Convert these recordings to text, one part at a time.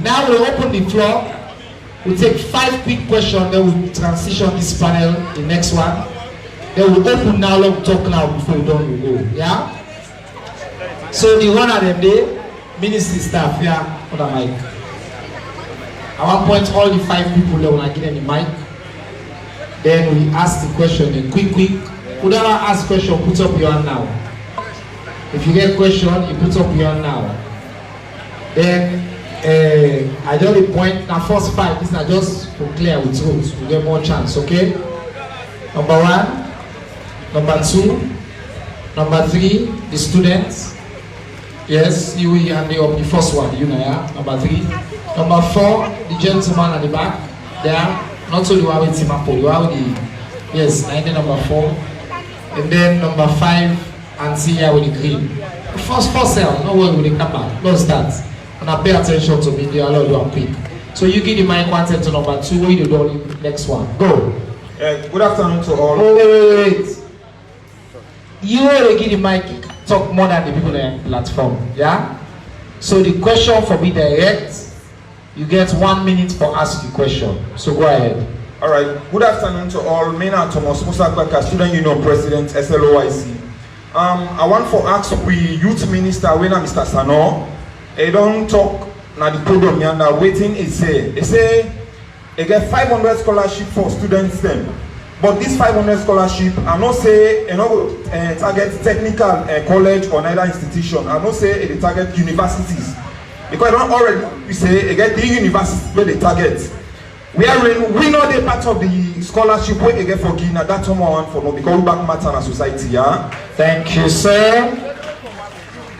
Now we'll open the floor. We'll take 5 quick questions, then we'll transition this panel, the next one. Then we'll open now, we'll talk now before we don't go. Yeah? So the one of them there, ministry staff, yeah, on the mic. At one point, all the 5 people that want to give them the mic. Then we ask the question, then quick. Whoever asks question, put up your hand now. If you get question, you put up your hand now. Then I don't the point now first 5, this is just for clear with rules. You get more chance, okay? Number 1, number 2, number 3, the students. Yes, you will hand up the first one, you know, yeah? Number 3. Number 4, the gentleman at the back. There. Not only one with Timapo, you have the yes, 90 number 4. And then number 5, and see here with the green. First cell, no one with the camera, no start. And I pay attention to me, they allow you to pick. So you give the mic one to number 2, what you do the next one. Go. Good afternoon to all. Wait. You already give the mic, talk more than the people on the platform. Yeah? So the question for me direct. You get 1 minute for asking the question. So go ahead. All right. Good afternoon to all. Mena Thomas Musakwaka, Student Union President, SLOIC. I want to ask we Youth Minister, when Mr. Sano, they don't talk na the program yanda waiting is say. They say they get 500 scholarship for students then. But this 500 scholarship, I not say target technical college or neither institution. I not say they target universities. Because I don't already say again the university where they target. We know they part of the scholarship where they get for Guinea. That's what I want for no because we back matter in society, yeah. Thank you, sir.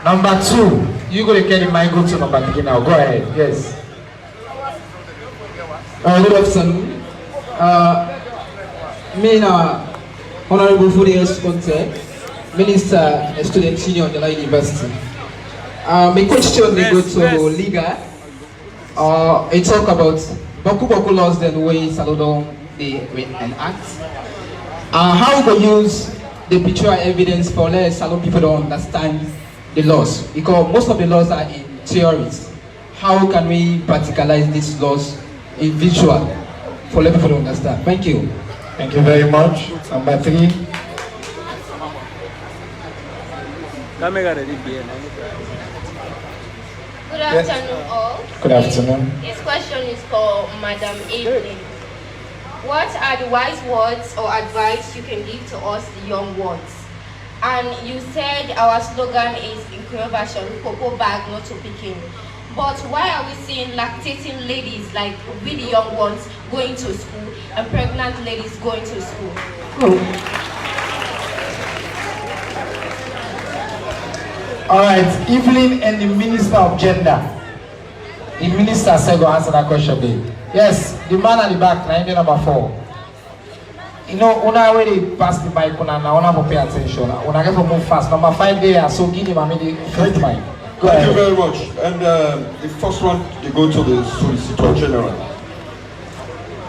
Number 2, you go to get the mic. Go to number 3 now. Go ahead. Yes. Good afternoon. Me na Honorable Fudius Conte, Minister Student Union of the University. My question they go to Liga. It talk about Boku laws then way Salodon they enact. How we use the picture evidence for let Salon people don't understand the laws because most of the laws are in theories. How can we practicalize these laws in visual for let people to understand? Thank you. Thank you very much. Number 3. Good afternoon, all. Good afternoon. This question is for Madam Evelyn. What are the wise words or advice you can give to us, the young ones? And you said our slogan is in Creole version, "Popo bag, not to picking." But why are we seeing lactating ladies like we the young ones going to school and pregnant ladies going to school? All right, Evelyn and the Minister of Gender. The Minister said go answer that question, babe. Yes, the man at the back, number 4. You know, una way they pass the mic, una pay attention. Una get to move fast. Number 5 there, so give him a minute. Thank you very much. And the first one, they go to the Solicitor General.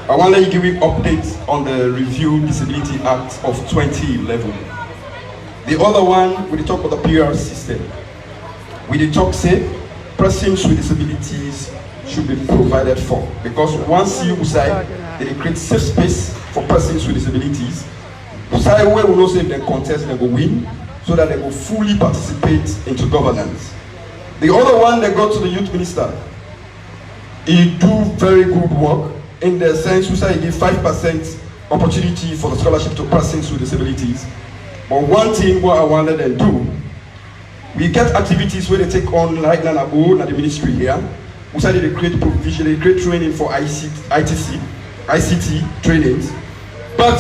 I want to give you updates on the Review Disability Act of 2011. The other one, we talk about the PR system. We talk say, persons with disabilities should be provided for. Because once you decide, they create safe space for persons with disabilities. Decide where we know say if they contest, they will win, so that they will fully participate into governance. The other one, they go to the Youth Minister. He do very good work in the sense we say he give 5% opportunity for the scholarship to persons with disabilities. But one thing what I wanted them to do, we get activities where they take on like Nanabo, the ministry here. We started to create provision, they create training for ICT trainings. But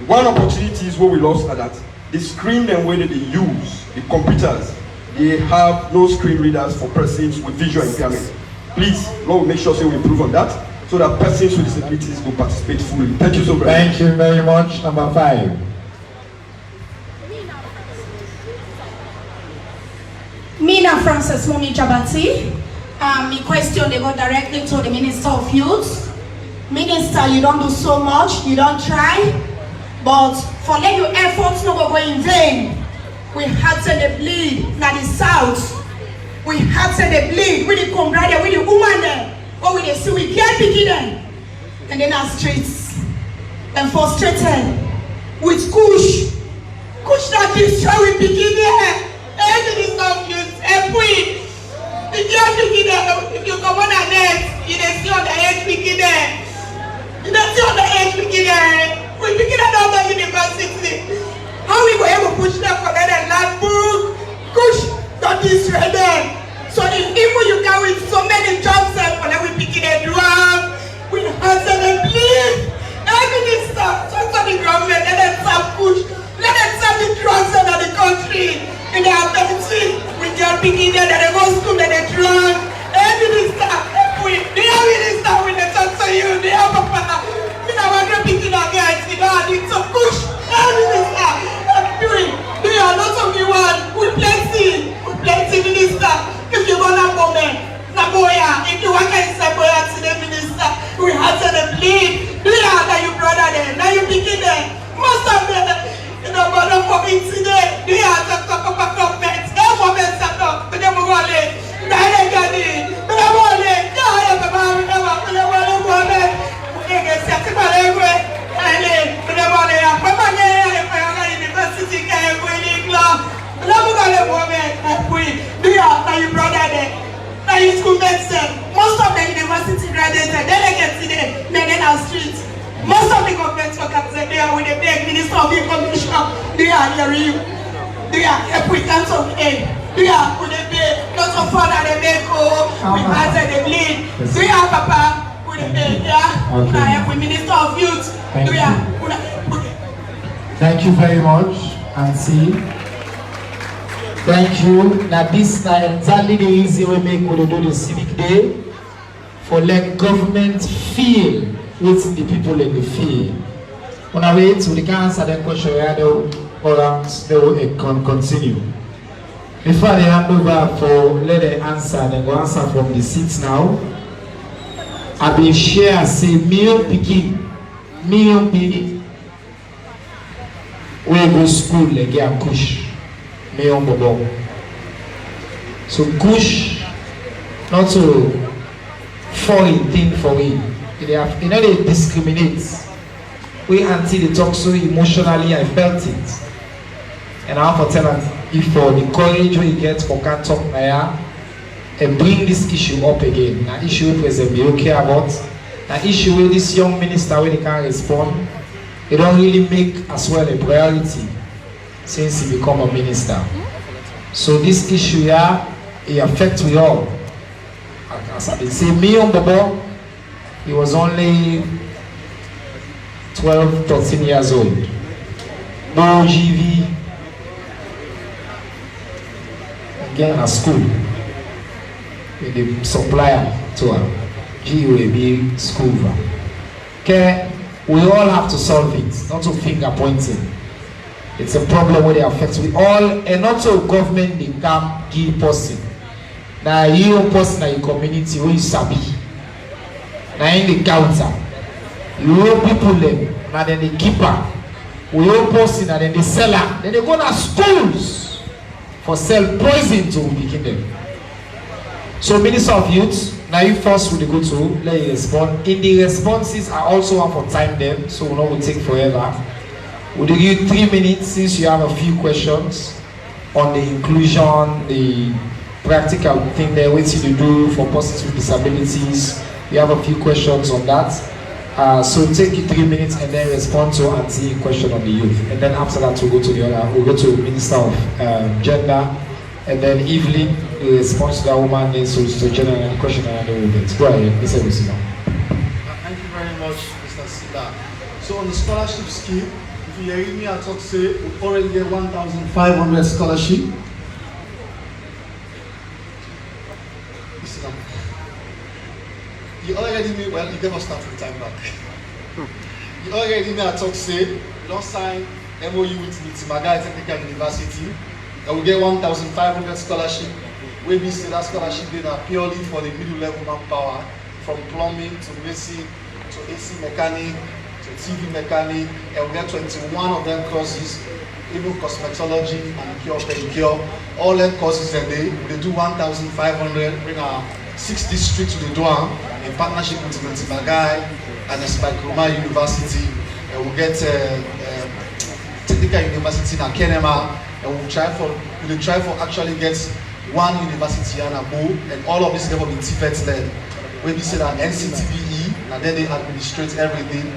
one opportunity is what we lost at that. The screen and where they use, the computers, they have no screen readers for persons with visual impairment. Please, Lord, make sure we improve on that so that persons with disabilities will participate fully. Thank you so very much. Thank you very much. Number 5. Mina Francis Mumi Jabati. My question they go directly to the Minister of Youth. Minister, you don't do so much, you don't try, but for let your efforts not go in vain. We had to the bleed, not the south. We had to the bleed, we the come brother, we the woman there. picking them. And then our streets. And frustrated with Kush. Kush that destroy we picking there. Everything is not cute. And we. If you are picking there, if you come on a net, you don't see on the edge picking there. You don't see on the edge picking there. We picking at other university. How we go able to push them for that last book? Kush got destroy them. So if even you can with so many jobs and when we picking a drum, we answer them, please. Everything stop. Talk to the government, let them stop push. Let them stop the drugs out of the country. In the ability, we can picking there, they go school, they drug. Everything stop. They are really stop when they talk to you. They are papa. We don't want to picking again. You know, I need to push. Everything stop. There are lots of you one. We plenty minister. If you want to comment, Naboya, if you want to say Boya to the minister, we have to the bleed. Do you have that you brother there? Now you begin there. Most of them, you know, but don't for me today. Do you have to talk about government? They want to say no, but they won't go there. Now they got it. But they won't there. They have a man, they want to go there. They get set to go there. But they want there. But my university can't go in England. But they won't go there. Do you have that you brother there? Now you school medicine. Most of the university graduates, then they get to the men on street. Most of the government workers are there with the big minister of information. They are hearing you. They are applicants of aid. They are with the big, lots of fun that they make, we answer the bleed. They are papa with the big, yeah. I am with minister of youth. Thank you very much, Auntie. Thank you. Now this is exactly the reason we make we do the Civic Day for let government feel with the people in the field. On our way to the answer the question, they will continue. Before they hand over for let them answer, they go answer from the seats now. I will share say million people we go school like get push. So Kush not to foreign thing for we. You know they discriminate. We until they talk so emotionally, I felt it. And I have to tell them if for the courage we get for can't talk now and bring this issue up again. An issue we present be okay about. An issue where this young minister where they can't respond, they don't really make as well a priority since he become a minister. So this issue here, it affects we all. As I say, me on Bobo, he was only 12, 13 years old. No GV, again at school, with the supplier to her, GUAB school. Okay, we all have to solve it, not to finger pointing. It's a problem where they affect we all, and not so government they can give person. Now you person in your community where you sabi. Now in the counter, you owe people them, now then the keeper. We owe person and then the seller. Then they go to schools for sell poison to begin them. So Minister of Youth, now you first will go to let you respond. In the responses, I also want for time them, so we will take forever. We'll give you 3 minutes since you have a few questions on the inclusion, the practical thing they're waiting to do for persons with disabilities. We have a few questions on that. So take you 3 minutes and then respond to Auntie question on the youth. And then after that we'll go to the other, we'll go to Minister of Gender. And then Evelyn will respond to that woman, then Solicitor General and question and then we'll get. Go ahead, Mr. Busina. Thank you very much, Mr. Sila. So on the scholarship scheme, if you hear me, I talk say we already get 1,500 scholarship. You already knew, well, you never start from time back. You already knew, I talk say, we don't sign MOU with Timagai Technical University, and we get 1,500 scholarship. We be say that scholarship they are purely for the middle level manpower, from plumbing to medicine to AC mechanic to TV mechanic, and we get 21 of them courses, even cosmetology, manicure, pedicure, all them courses that they do 1,500, bring our 6 districts to the door in partnership with Mentimagai and Spike University. We'll get Technical University in Akenema, and we'll try for actually get one university and a bowl, and all of this is going to be TVET led. We say that NCTVE, and then they administrate everything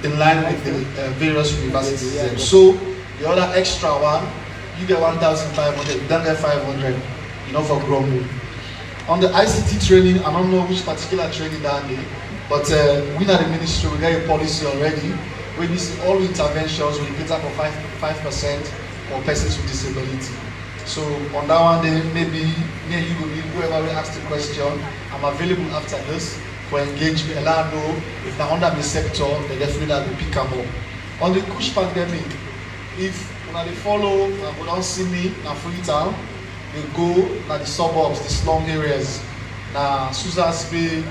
in line with the various universities. So the other extra one, you get 1,500, you don't get 500, you know, for Grombo. On the ICT training, I don't know which particular training that day, but we at the ministry, we got a policy already. We see all interventions, we cater for 5% for persons with disability. So on that one day, maybe me and you will be whoever will ask the question. I'm available after this for engagement. Allow know if they're under the sector, they definitely will pick up. On the Kush pandemic, if they follow and we don't see me in Freetown, they go to the suburbs, the slum areas, na Susan's Bay,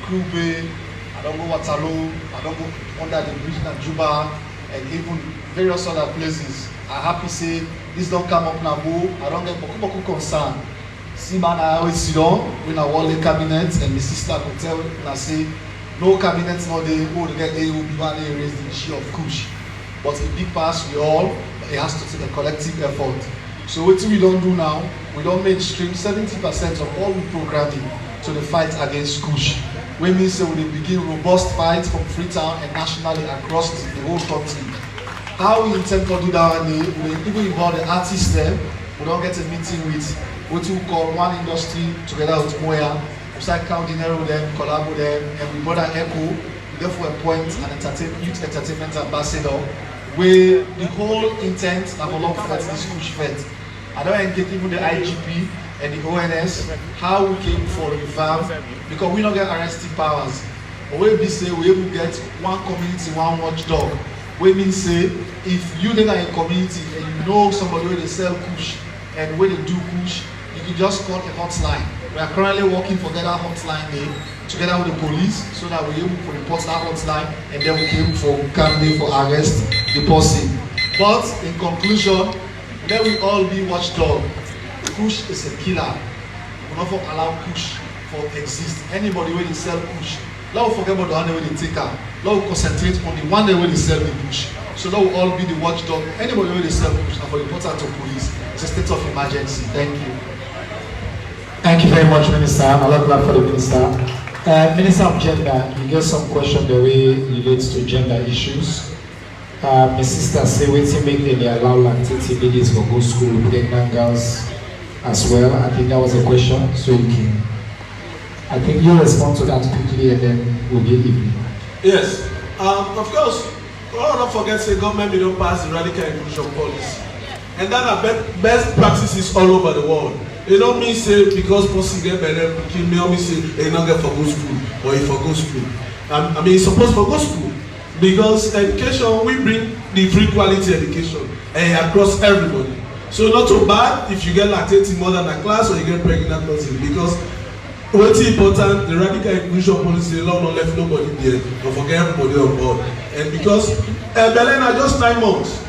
Crew Bay, I don't go Waterloo, I don't go under the bridge in Juba, and even various other places. I happy say this don't come up now, I don't get beaucoup concern. See man, I always sit down when I walk the cabinet and the sister could tell and I say no cabinet now they go to get a will be one they raise the issue of Kush. But a big pass we all, it has to take a collective effort. So what we don't do now, we don't mainstream 70% of all we programming to the fight against Kush. We mean say we begin robust fight from Freetown and nationally across the whole country. How we intend to do that one day, we even involve the artists there. We don't get a meeting with what we call one industry together with Moya. We start counting with them, collab with them, and we brought an echo. We therefore appoint an youth entertainment ambassador where the whole intent of a lot of that is Kush Fed. I don't engage even the IGP and the ONS, how we came for revamp, because we don't get arresting powers. But we say we able to get one community, one watchdog. We mean say, if you live in a community and you know somebody where they sell Kush and where they do Kush, you can just call a hotline. We are currently working for that hotline there, together with the police, so that we're able to report that hotline and then we came for candidate for arrest the person. But in conclusion, let we all be watchdog. Kush is a killer. We will not allow Kush to exist. Anybody where they sell Kush, let us forget about the one where they take her. Let us concentrate on the one where they sell the Kush. So let us all be the watchdog. Anybody where they sell Kush, and for the report to police, it's a state of emergency. Thank you. Thank you very much, Minister. A lot of love for the Minister. Minister of Gender, you get some question the way relates to gender issues. My sister say waiting make they allow lactating ladies for go school, pregnant girls as well. I think that was a question, so you can. I think you respond to that quickly and then we'll get evening. Yes, of course. Don't forget the government will don't pass the radical inclusion policy, and that are best practices all over the world. It don't mean say because person get better, me only say they not get for go school or if for go school. I mean it's supposed for go school because education we bring the free quality education across everybody. So not so bad if you get lactating more than a class or you get pregnant person because what's important, the radical inclusion policy law not left nobody there, don't forget everybody on board. And because Berlin are just 9 months.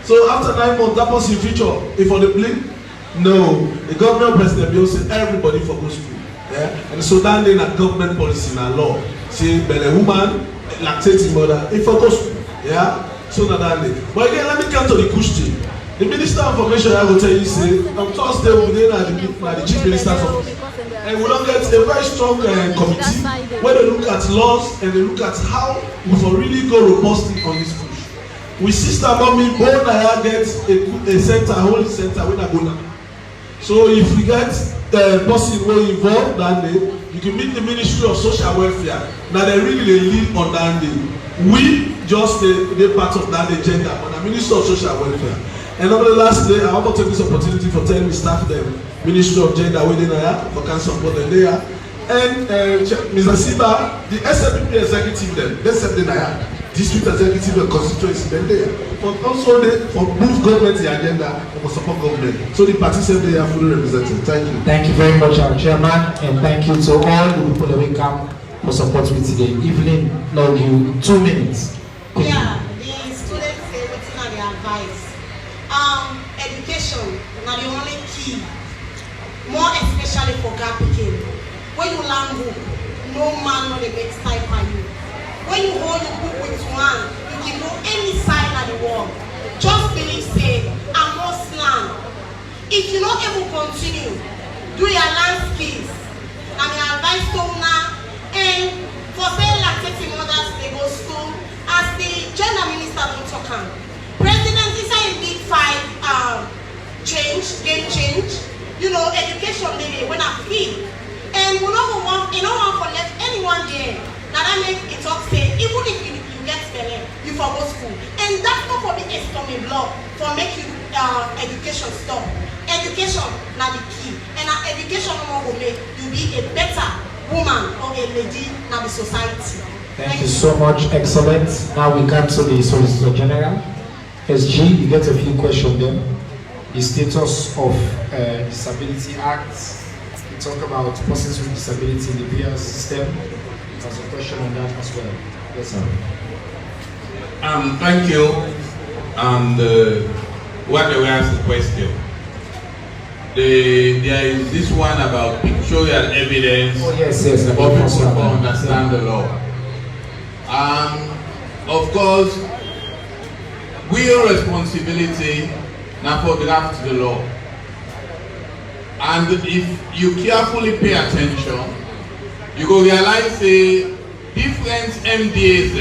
So after 9 months, that person future, if for the blink, no, the government president will say everybody for go school. Yeah? And so that then a government policy in our law. Say Berlin woman, lactating mother, if for go school. Yeah? So that day. But again, let me come to the question. The Minister of Information I will tell you say on Thursday we'll be at the Chief Minister's office. And we don't get a very strong committee where they look at laws and they look at how we will really go robustly on this push. We sister mommy both I get a center, a holy center when I go now. So if we get the person who involved that day, you can meet the Ministry of Social Welfare. Now they really lead on that day. We just the part of that agenda on the Ministry of Social Welfare. And over the last day, I want to take this opportunity for telling the staff them Ministry of Gender within there for cancer board there. And Mr. Siba, the SFP executive them, they said they district executive and constituency then there. But also they for move government the agenda and for support government. So the party said they are fully represented. Thank you. Thank you very much, our chairman, and thank you to all the people that will come for support with today. Evelyn, now you 2 minutes. Yeah, the students say what's not their advice. Education not the only key, more especially for gap picking. When you learn book, no man no dey make style for you. When you hold your book with one, you can go any side of the world. Just believe, say, I must learn. If you not able to continue, do your land skills. I mean, advice to now, and for say lactating mothers, they go school. As the gender minister don't talk on. President is a big five game change. You know, education maybe when I feel. And we don't want, you don't want to let anyone there. Now that make it talk say, even if you get spelling, you for go school. And that's not for the economic law, for make you education stop. Education now the key. And education will make you be a better woman or a lady in the society. Thank you so much, excellent. Now we come to the Solicitor General. SG, you get a few questions there. The status of Disability Act. We talk about persons with disability in the PR system. There's a question on that as well. Yes, sir. Thank you. And what they were asked the question. There is this one about pictorial evidence. Oh, yes. For people to understand the law. Of course, we have responsibility now for draft the law. And if you carefully pay attention, you go realize the different MDAs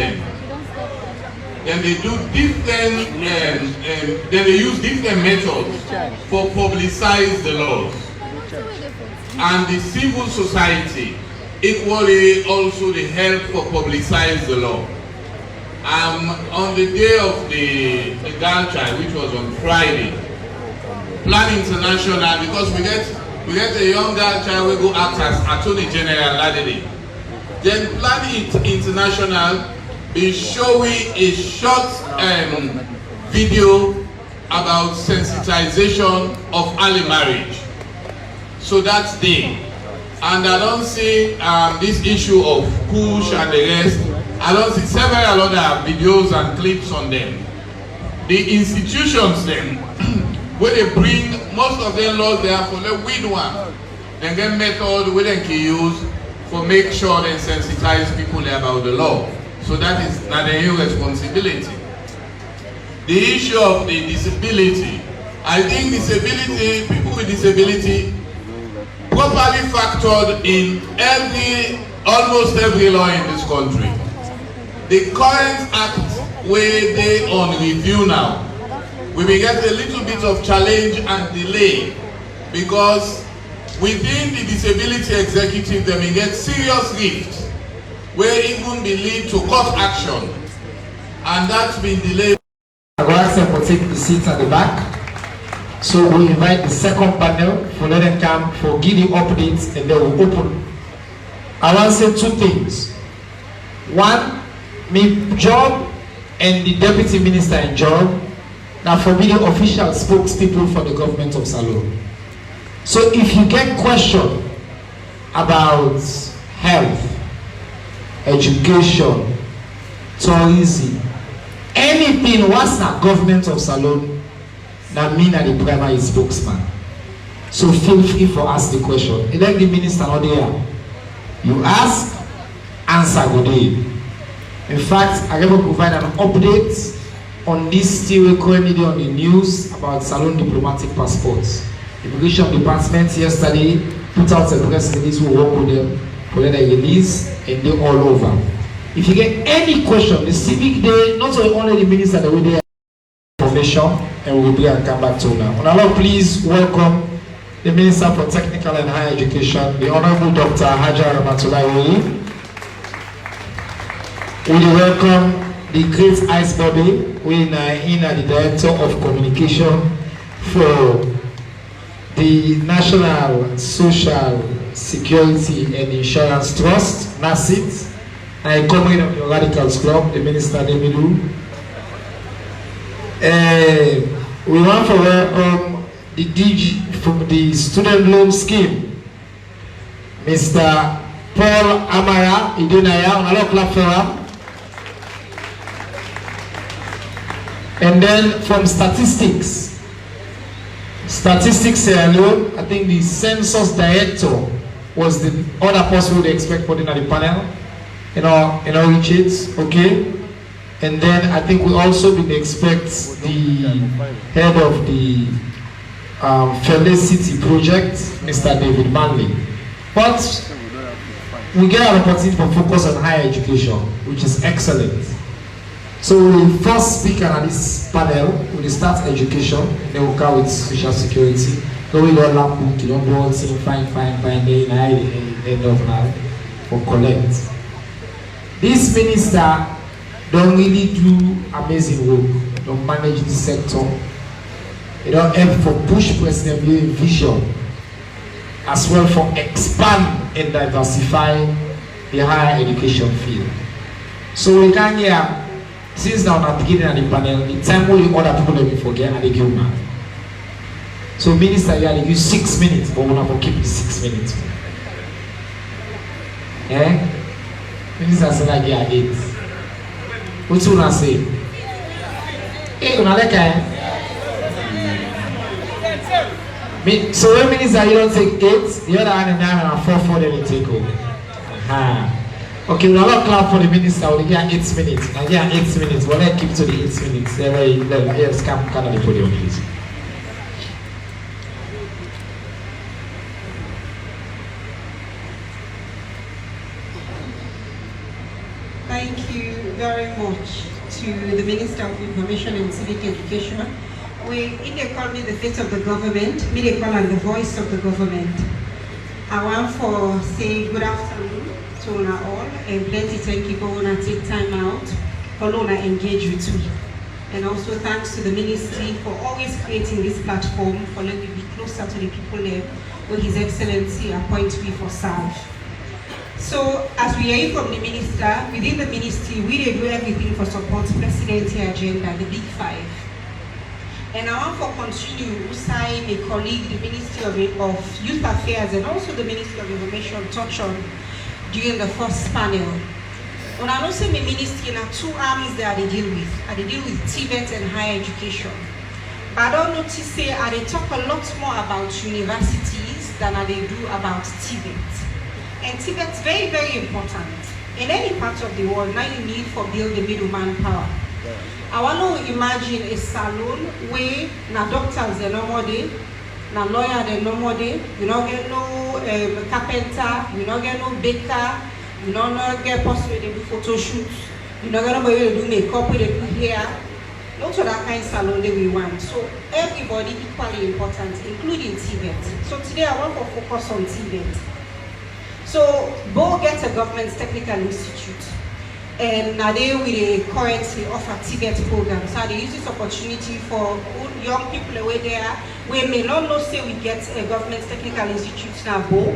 then they do different, then they use different methods for publicize the laws. And the civil society equally also they help for publicize the law. On the day of the girl child, which was on Friday, Plan International, because we get a young girl child we go act as Attorney General that day. Then Plan International is showing a short video about sensitization of early marriage. So that's day. And I don't see this issue of push and the rest. I don't see several other videos and clips on them. The institutions then, where they bring most of them laws there for the weed one. Then get method where they can use for make sure they sensitize people about the law. So that is not their responsibility. The issue of the disability, I think disability, people with disability, properly factored in almost every law in this country. The current act where they on review now, we will get a little bit of challenge and delay because within the disability executive they may get serious rift where it even be lead to court action, and that's been delayed. I will ask them to take the seats at the back. So we invite the second panel for let them come for give the updates and they will open. I want to say two things. One, my job and the deputy minister in job now for me the official spokespeople for the government of Salone. So if you get question about health, education, tourism, anything what's not government of Salone, that mean that the primary spokesman. So feel free for ask the question. Elect the minister not there. You ask, answer good day. In fact, I will provide an update on this still currently on the news about Salone diplomatic passports. Immigration department yesterday put out a press release who work with them for them release and they're all over. If you get any question, the Civic Day, not only the minister that will there information and we will be and come back to now. Now please welcome the Minister for Technical and Higher Education, the Honorable Dr. Hajar Ramatullah. We welcome the great Ice Bobby, we are the Director of Communication for the National Social Security and Insurance Trust, NASIT, and a comrade of the Radicals Club, the Minister Demilu. We want to welcome the DG from the Student Loan Scheme, Mr. Paul Amara Idunaya, on a clap for him. And then from statistics alone, I think the census director, was the other person they expect putting at the panel. Richards, okay? And then I think we also did expect the head of the Felicity project, Mr. David Manley. But we get an opportunity to focus on higher education, which is excellent. So the first speaker at this panel will start education, and then we'll go with social security. Go with all that book, you don't do all things, fine, then I end of now for collect. This minister don't really do amazing work, don't manage the sector. They don't help for push President Leone vision, as well for expand and diversify the higher education field. So we can hear, since now at the beginning of the panel, the time only other people let me forget and they give man. So minister here they give 6 minutes, but we have to keep the 6 minutes. Minister said I get 8. What's you gonna say? Hey, you like so when minister you don't take 8, the other hand and 9 and 4 then you take over. Okay, we'll not clap for the minister, we'll get 8 minutes. Now yeah, 8 minutes, but let's keep to the 8 minutes. Yes, come on the podium, please. Thank you very much to the Minister of Information and Civic Education. We call me the face of the government, me call and the voice of the government. I want to say good afternoon to una all and plenty thank you for una take time out for una engage with me. And also thanks to the ministry for always creating this platform for letting me be closer to the people there where His Excellency appoints me for serve. So as we hear from the minister, within the ministry we do everything for support presidency agenda, the Big Five. And I want to continue beside my colleague, the Ministry of Youth Affairs and also the Ministry of Information touch on during the first panel. When I don't say my ministry, there are 2 arms that I deal with. I deal with Tibet and higher education. But I don't notice say I talk a lot more about universities than I do about Tibet. And Tibet's very, very important. In any part of the world, now you need for build the middleman power. I want to imagine a salon where na doctors they no more day, na lawyer they no more day. You don't get no carpenter, you don't get no baker, you don't get person where they do photo shoots, you don't get nobody where they do makeup, where they do hair. Not to that kind of salon that we want. So everybody equally important, including Tibet. So today I want to focus on Tibet. So Bo gets a government technical institute. And now they will currently offer Tibet programs. So they use this opportunity for young people away there, we may not know say we get a government technical institute now Bo.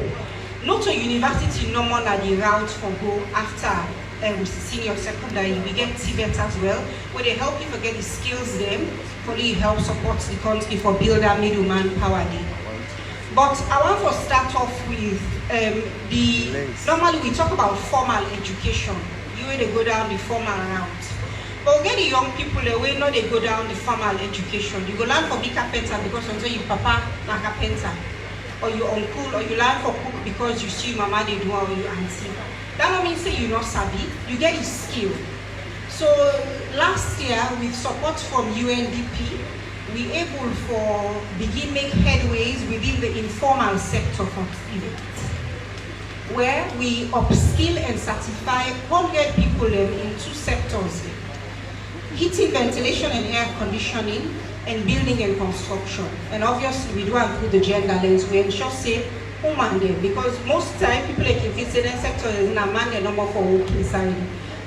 Not a university no more than the route for Bo after senior secondary. We get Tibet as well, where they help you forget the skills them, for you help support the country for build a middleman power day. But I want to start off with normally we talk about formal education. Where they go down the formal route. But we get the young people away, no they go down the formal education. You go learn for be carpenter because until your papa na carpenter, or your uncle, or you learn for cook because you see your mama they do or your auntie. That don't mean say you not savvy, you get the skill. So last year with support from UNDP, we able for begin make headways within the informal sector for Civic, where we upskill and certify 100 people in 2 sectors: heating, ventilation and air conditioning, and building and construction. And obviously we do include the gender lens. We ensure say woman there, because most time people like in the sector is in a man the number for work inside.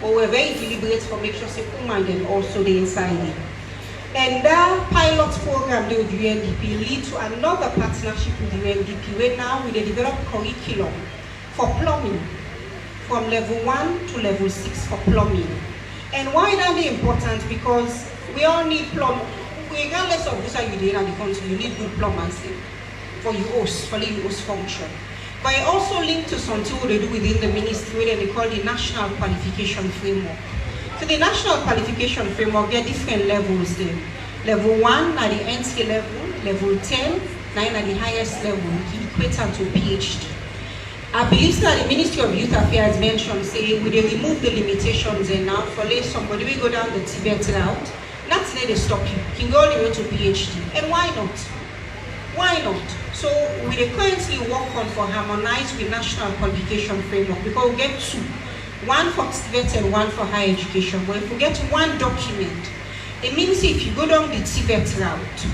But we're very deliberate for make sure say woman then also the inside. And that pilot program with UNDP lead to another partnership with UNDP, where now we develop curriculum for plumbing, from level 1 to level 6 for plumbing. And why that is important? Because we all need plumbing. Regardless of which you did in the country, you need good plumbers for your host, for your host function. But it also linked to something they do within the ministry where they call the National Qualification Framework. So the National Qualification Framework get different levels there. Level 1 at the entry level, level 10, 9 at the highest level, equator to PhD. I believe that the Ministry of Youth Affairs mentioned, say, we dey remove the limitations and now for let somebody we go down the Tibet route, that's let they stop you. You can go all the way to PhD. And why not? Why not? So we dey currently work on for harmonize with national qualification framework because we get two. One for Tibet and one for higher education. But if we get one document, it means if you go down the Tibet route,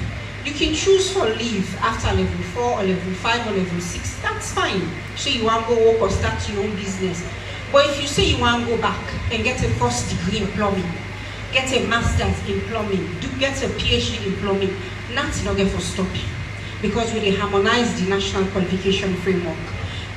you can choose for leave after level 4 or level 5 or level 6. That's fine. So you want to go work or start your own business. But if you say you want to go back and get a first degree in plumbing, get a master's in plumbing, get a PhD in plumbing, nothing not get for stop you. Because we harmonize the national qualification framework.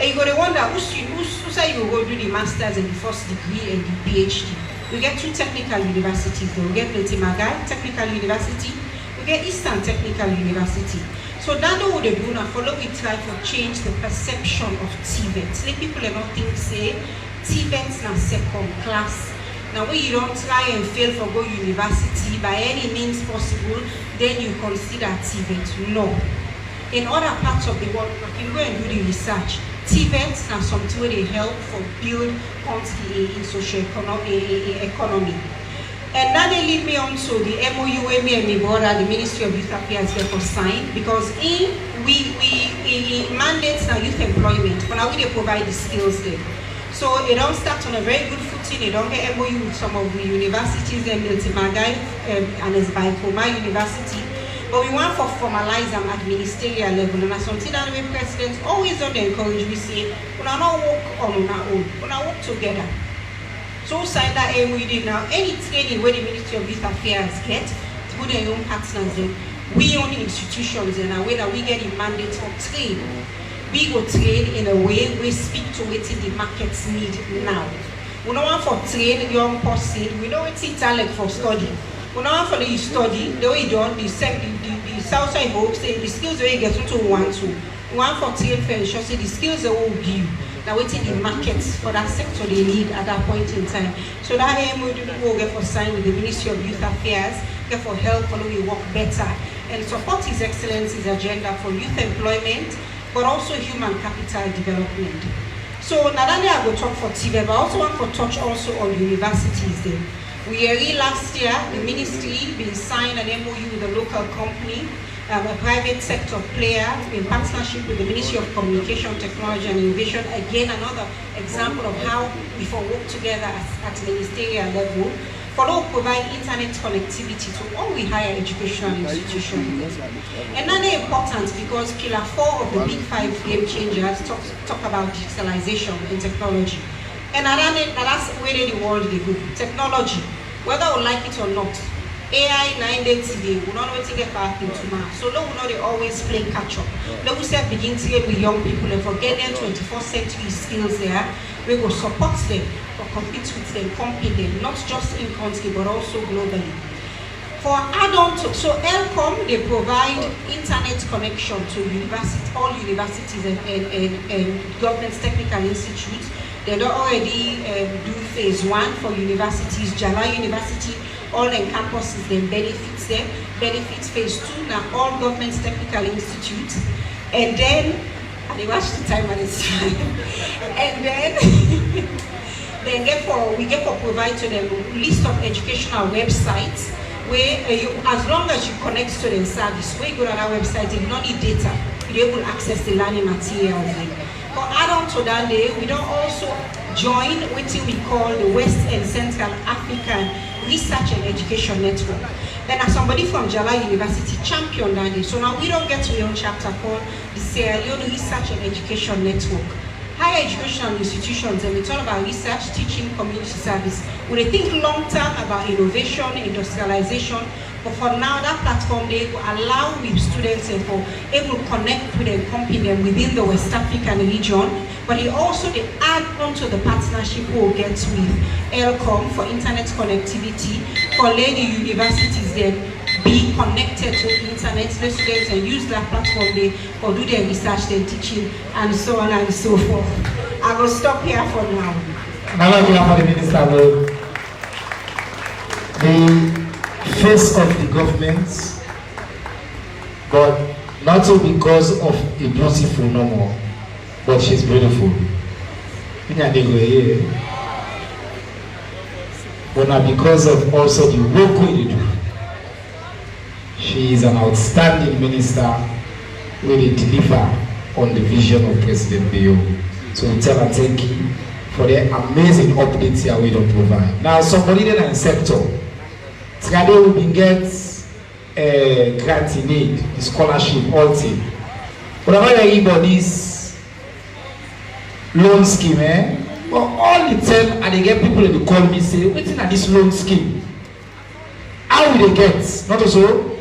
And you're going to wonder, who say you go do the master's and the first degree and the PhD? We get two technical universities. We get Leone Technical University, we get Eastern Technical University. So that's what they do now. Follow we try to change the perception of Tibet. Let people not think say Tibet's na second class. Now when you don't try and fail for go university by any means possible, then you consider Tibet. No. In other parts of the world, you can go and do the research. Tibet has something where they help for build country in socio-economy. And that they lead me on to the MOU and the Ministry of Youth Affairs therefore signed because we mandates now youth employment, but now we provide the skills there. So it don't start on a very good footing. They don't get MOU with some of the universities and Timagai and Esbaikoma University. But we want to formalize them at ministerial level. And as something that the presidents always don't encourage, we say, we not work on our own, we not work together. So sign that MOU now. Any training where the Ministry of Youth Affairs get, through their own partners, then we own institutions in a way that we get a mandate for trade. We go trade in a way we speak to what the markets need now. We don't want for train young person, we know it's talent for study. We don't want for the study, the way you don't, the South Side hopes, say the skills that you get to want to. We want for train for ensure say the skills they will give. Now waiting the markets for that sector they need at that point in time. So that MOU will get for sign with the Ministry of Youth Affairs, get for help follow we work better and support His Excellency's agenda for youth employment, but also human capital development. So not only I will talk for Tibet, but I also want to touch also on universities there. We last year, the ministry been signed an MOU with a local company, a private sector player in partnership with the Ministry of Communication, Technology and Innovation. Again, another example of how we work together at ministerial level. Follow provide internet connectivity to all we higher educational institutions. And that's important because pillar 4 of the big 5 game changers talk about digitalization and technology. And that's where the world they go. Technology, whether we like it or not, AI 9 days today, we don't know what to get back into tomorrow. So we know they always play catch up. Let us begin to get with young people and forget them 21st century skills there. We will support them, or compete with them, compete them, not just in country but also globally. For add-on to, so ELCOM, they provide internet connection to all universities and government technical institutes. They don't already do phase 1 for universities. Jala University, all the campuses, then benefits them. Benefits phase 2, now all government technical institutes. And then, and they watch the time and it's time. And then, we get for provide to them a list of educational websites where as long as you connect to the service, where you go on our website, if you don't need data, you're able to access the learning materials. But add on to that day, we don't also join what we call the West and Central African Research and Education Network. Then as somebody from Jala University championed that day, so now we don't get to your own chapter called the Sierra Leone Research and Education Network. Higher educational institutions, and it's all about research, teaching, community service. We think long term about innovation, industrialization, but for now that platform they allow with students and for able to connect with and compete them within the West African region, but it also they add on to the partnership we'll get with ELCOM for internet connectivity, for lady universities then be connected to internet students and use that platform there or do their research, their teaching, and so on and so forth. I will stop here for now. Now we have the minister, the face of the government, but not so because of a beautiful no more. but she's beautiful. But now because of also the work we do, she is an outstanding minister who will deliver on the vision of President Leone. So we tell her thank you for the amazing updates here we don't provide. Now somebody in the sector, today we can get a grant in aid, the scholarship, all thing. But I'm not hearing about this loan scheme, but all the time I get people that they call me say, what's in this loan scheme? How will they get? Not also,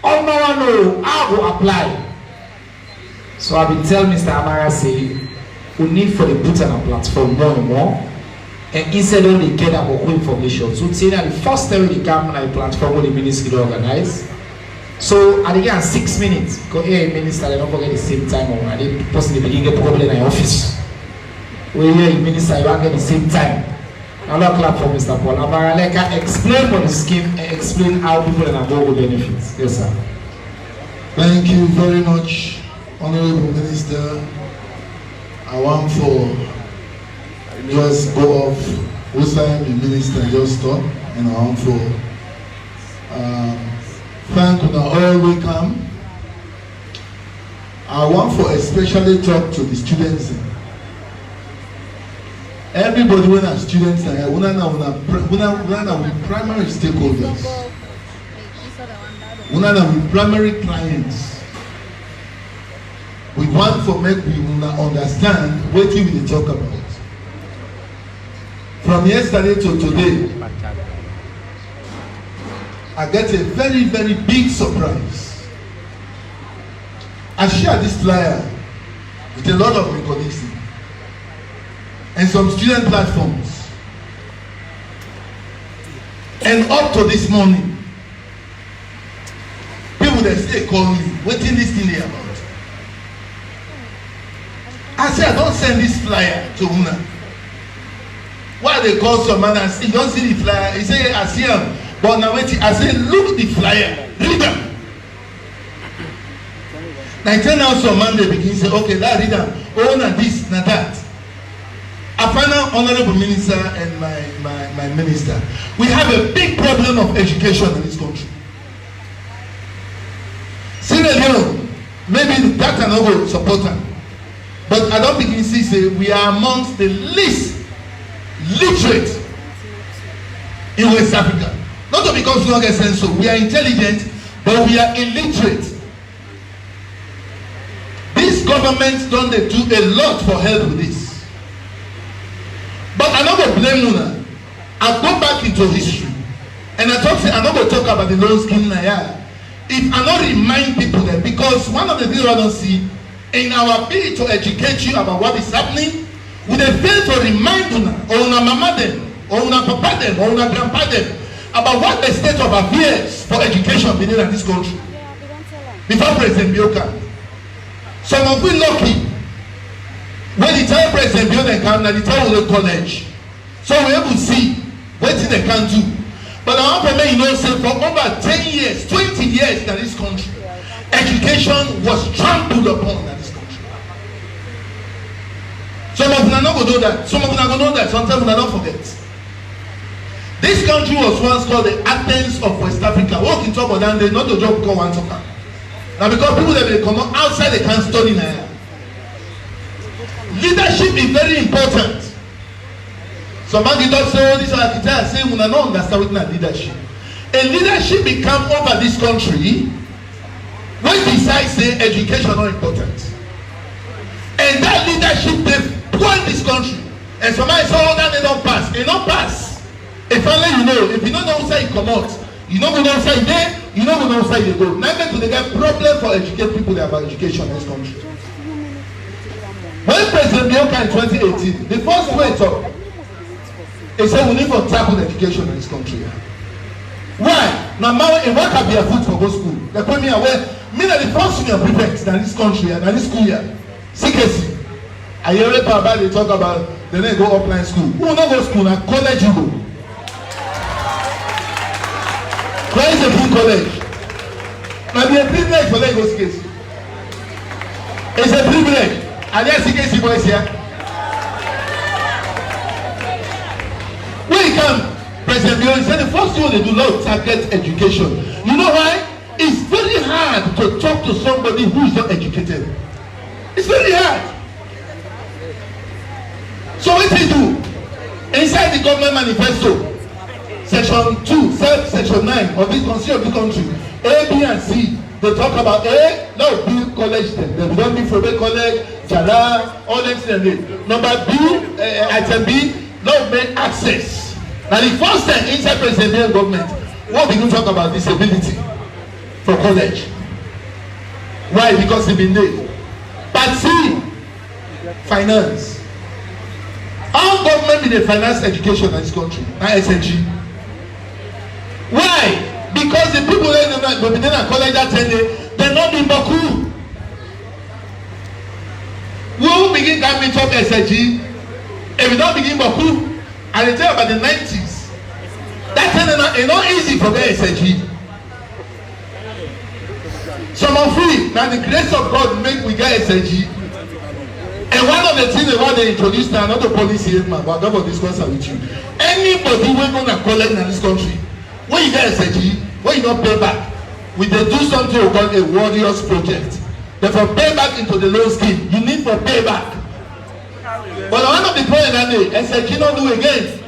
all no one know how to apply. So I've been telling Mr. Amara say, we need for the put on a platform more and more, and instead of they get about information. So say that the first time they come on a platform where the ministry organize. So at again 6 minutes, because here minister they don't forget the same time or they possibly begin get problem in the office. Where here minister you get the same time. Now let's clap for Mr. Paul Amara. Like explain for the scheme and explain how people in Abo will benefit. Yes, sir. Thank you very much, Honorable Minister. I want for just go off whose time the minister just talk, and I want for thank you all welcome. I want for especially talk to the students. Everybody when are students and we primary stakeholders. We primary clients. We want to make we understand what we will talk about. From yesterday to today, I get a very, very big surprise. I share this flyer with a lot of my colleagues and some student platforms. And up to this morning, people that stay call me, what is this thing about? I say I don't send this flyer to Una. Why they call some man and say, you don't see the flyer? He say, I see him. But now wait, I say, look the flyer, read them. Now I tell now some man they begin say, okay, that read them. Oh, na this, na that. I find out Honorable Minister and my minister. We have a big problem of education in this country. Civic, maybe that can not support them. But I don't begin to say we are amongst the least literate in West Africa. Not because we don't get sense, so we are intelligent, but we are illiterate. This government don't they do a lot for help with this. But I don't go blame Luna. I go back into history and I don't go talk about the loan scheme now. If I don't remind people that, because one of the things I don't see in our ability to educate you about what is happening, we dey fail to remind una or una mama dem or una papa dem or una grandpa dem about what the state of affairs for education be in this country before President Bioka. Some of we lucky when the time President Bioka come na the time we dey college, so we able to see wetin they can do. But I want to make you know say for over 10 years, 20 years in this country, education was trampled upon in this country. Some of them are not going to know that. Some of them are going to know that. Sometimes they don't forget. This country was once called the Athens of West Africa. What can talk about that? They not the job called one talker. Now because people that will come outside, they can't study now. Leadership is very important. Some man don't say, oh, this architect say, we don't understand what leadership. A leadership become over this country when decide say education not important. And that leadership they point this country. And somebody say, oh, that they don't pass. They don't pass. If only you know, if you don't know how you come out, you know how you there, you know how you go. Now they get problem for educate people about education in this country. When President Bioka in 2018, the first way talk, he said we need to tackle education in this country. Why? Now, in what can be a food for go school? They put me away. Me na the first senior prefect in this country and this school year. CKC. I hear about they talk about then they go offline school. Who will not go school now? College you go. Where is the full college? Now be a privilege for them go CKC. It's a privilege. Are there CKC boys here? When you come, President Leone said the first thing they do not target education. You know why? It's very hard to talk to somebody who is not educated. It's very hard. So what they do? Inside the government manifesto, section 2, section 9 of this constitution of the country, A, B, and C, they talk about A, no, build college them. They don't be for college, Jala, all that things. Number B, item B, no make access. Now the first time inside presidential government, what we do talk about disability for college. Why? Because they've been there. But C, finance. Our government be the finance education in this country, not SNG. Why? Because the people that will be there at college that 10 days, they're not in Baku. We will begin to meet up SNG. If we don't begin Baku, and they tell about the 90s, that 10 days is not easy for the SNG. Some of we, now the grace of God make we get SNG. And one of the things they want to introduce now, not the policy, but I'm going to discuss it with you. Anybody who is going to collect in this country, when you get SNG, when you don't pay back, we they do something called a warriors project. Therefore, pay back into the loan scheme. You need for payback. But one of the point that day, SNG not do again.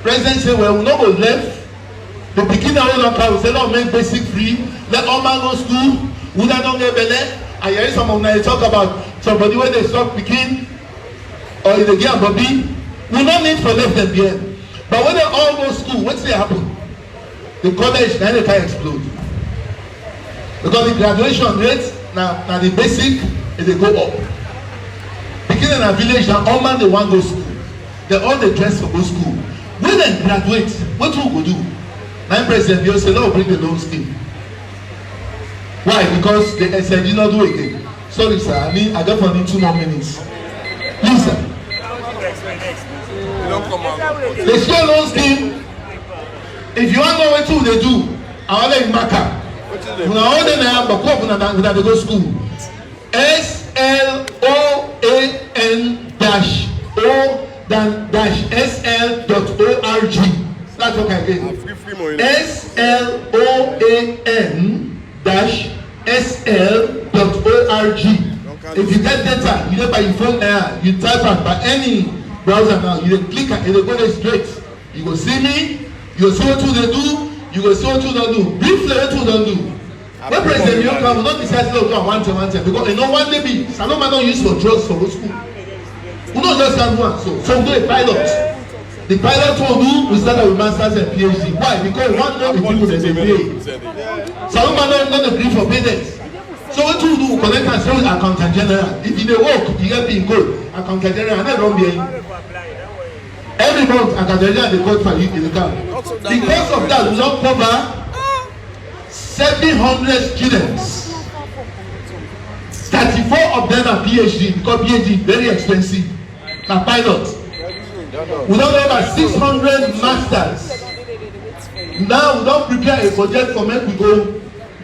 President say, well, we not go left. The beginning of the country say, no, make basic free. Let all man go school. We don't get belly. I hear some of them talk about somebody when they stop picking or if they get a baby. We don't need for left them behind. But when they all go to school, what's they happen? The college now they can explode. Because the graduation rate now the basic is they go up. Beginning in a village now all man they want to go school. They all they dress for go school. When they graduate, what will we do? Now President Leone say, no, bring the loan scheme. Why? Because the SNG did not do it again. Sorry, sir. I got for 2 more minutes. Please, sir. The school loan scheme, if you want to know what they do, I want to mark up. When I order now, but go to go school. SLOAN-O-SL.org. That's what I get. SLOAN-SL.org. If you get data, you get by your phone there, you type out by any browser now, you click and it will go straight. You go see me, you go see what they do, you go see what they don't do. Briefly, what they don't do. When President Leone come, we don't decide to do one time, because you know one day be, Saloma don't use for drugs for school. We don't just have one, so we do a pilot. The pilot will do, we start with masters and PhD. Why? Because one day the people that they pay. Saloma don't agree for payments. So what you do, collect and sell accountant general. If you work, you get being good. Accountant general, and I don't be every month, accountant general they call for you in the car. Because of that, we don't cover 700 students. 34 of them are PhD, because PhD is very expensive. Now pilot. We don't have about 600 masters. Now we don't prepare a budget for men to go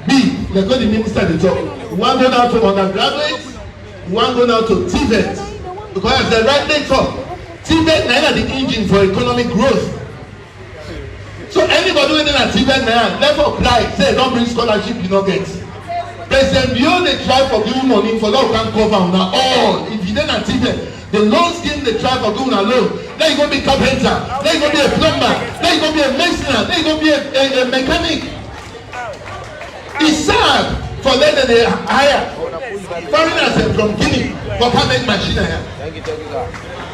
big. Like what the minister they talk. One go now to undergraduate, one go now to Civic. Because as the right they talk, Civic now the engine for economic growth. So anybody who is at Civic now, never cry, say don't bring scholarship, you don't get. President Leone they try for giving money for that can cover now all. If you don't at Civic, the loan scheme they try for giving a loan. Then you gonna be carpenter, then you gonna be a plumber, then you gonna be a mason, then you gonna be a mechanic. It's sad for them that they hire foreigners from Guinea for coming machine here.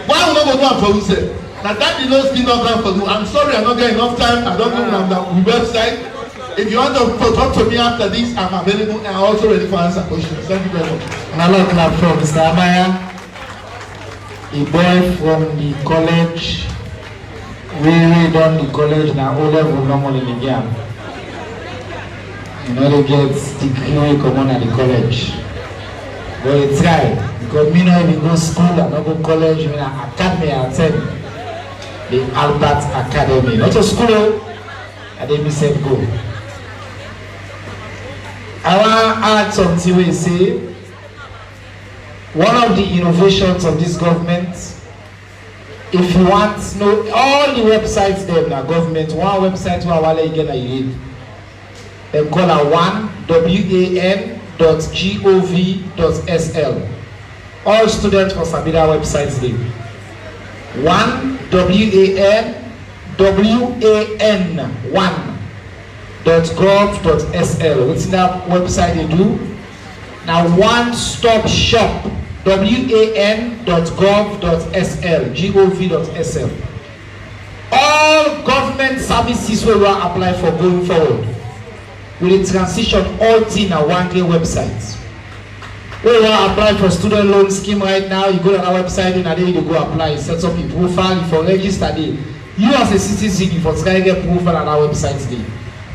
Why would not go do it for you, sir? Now that the loan scheme not come for you. I'm sorry, I'm not getting enough time. I don't know on the website. If you want to talk to me after this, I'm available and I'm also ready for answer questions. Thank you very much. Another clap from Mr. Amaya, a boy from the college. We done the college now, O level normal in the game. You know they get degree common at the college. But it's right, because me know if you go school and not go college, you know academy I attend. The Albert Academy. Not a school, and then me said go. I want to add something we say. One of the innovations of this government, if you want to know all the websites there na government, one website where wale again I read. They call a wan.gov.sl. All students for Sabida websites there. wan.gov.sl. What's that website they do? Now one stop shop wan.gov.sl gov.sl. All government services we will apply for going forward. We will transition all things na one day website. We will apply for student loan scheme right now. You go to our website and then you go apply, set up your profile, you for register there. You as a citizen, you for try get profile on our website there.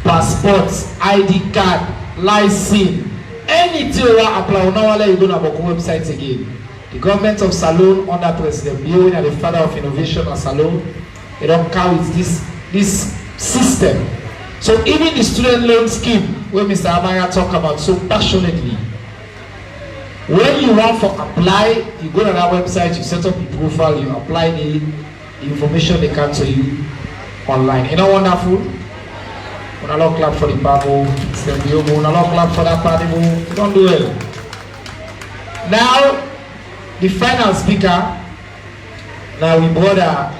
Passports, ID card, license, anything you want apply, now you go to our website again. The government of Salone under President Leone and the father of innovation of Salone, they don't carry this system. So even the student loan scheme, where Mr. Amaya talk about so passionately, when you want to apply, you go to our website, you set up your profile, you apply the information they come to you online. You know wonderful? When I don't clap for the panel, when I don't clap for that panel, you don't do it. Now, the final speaker, now we brother,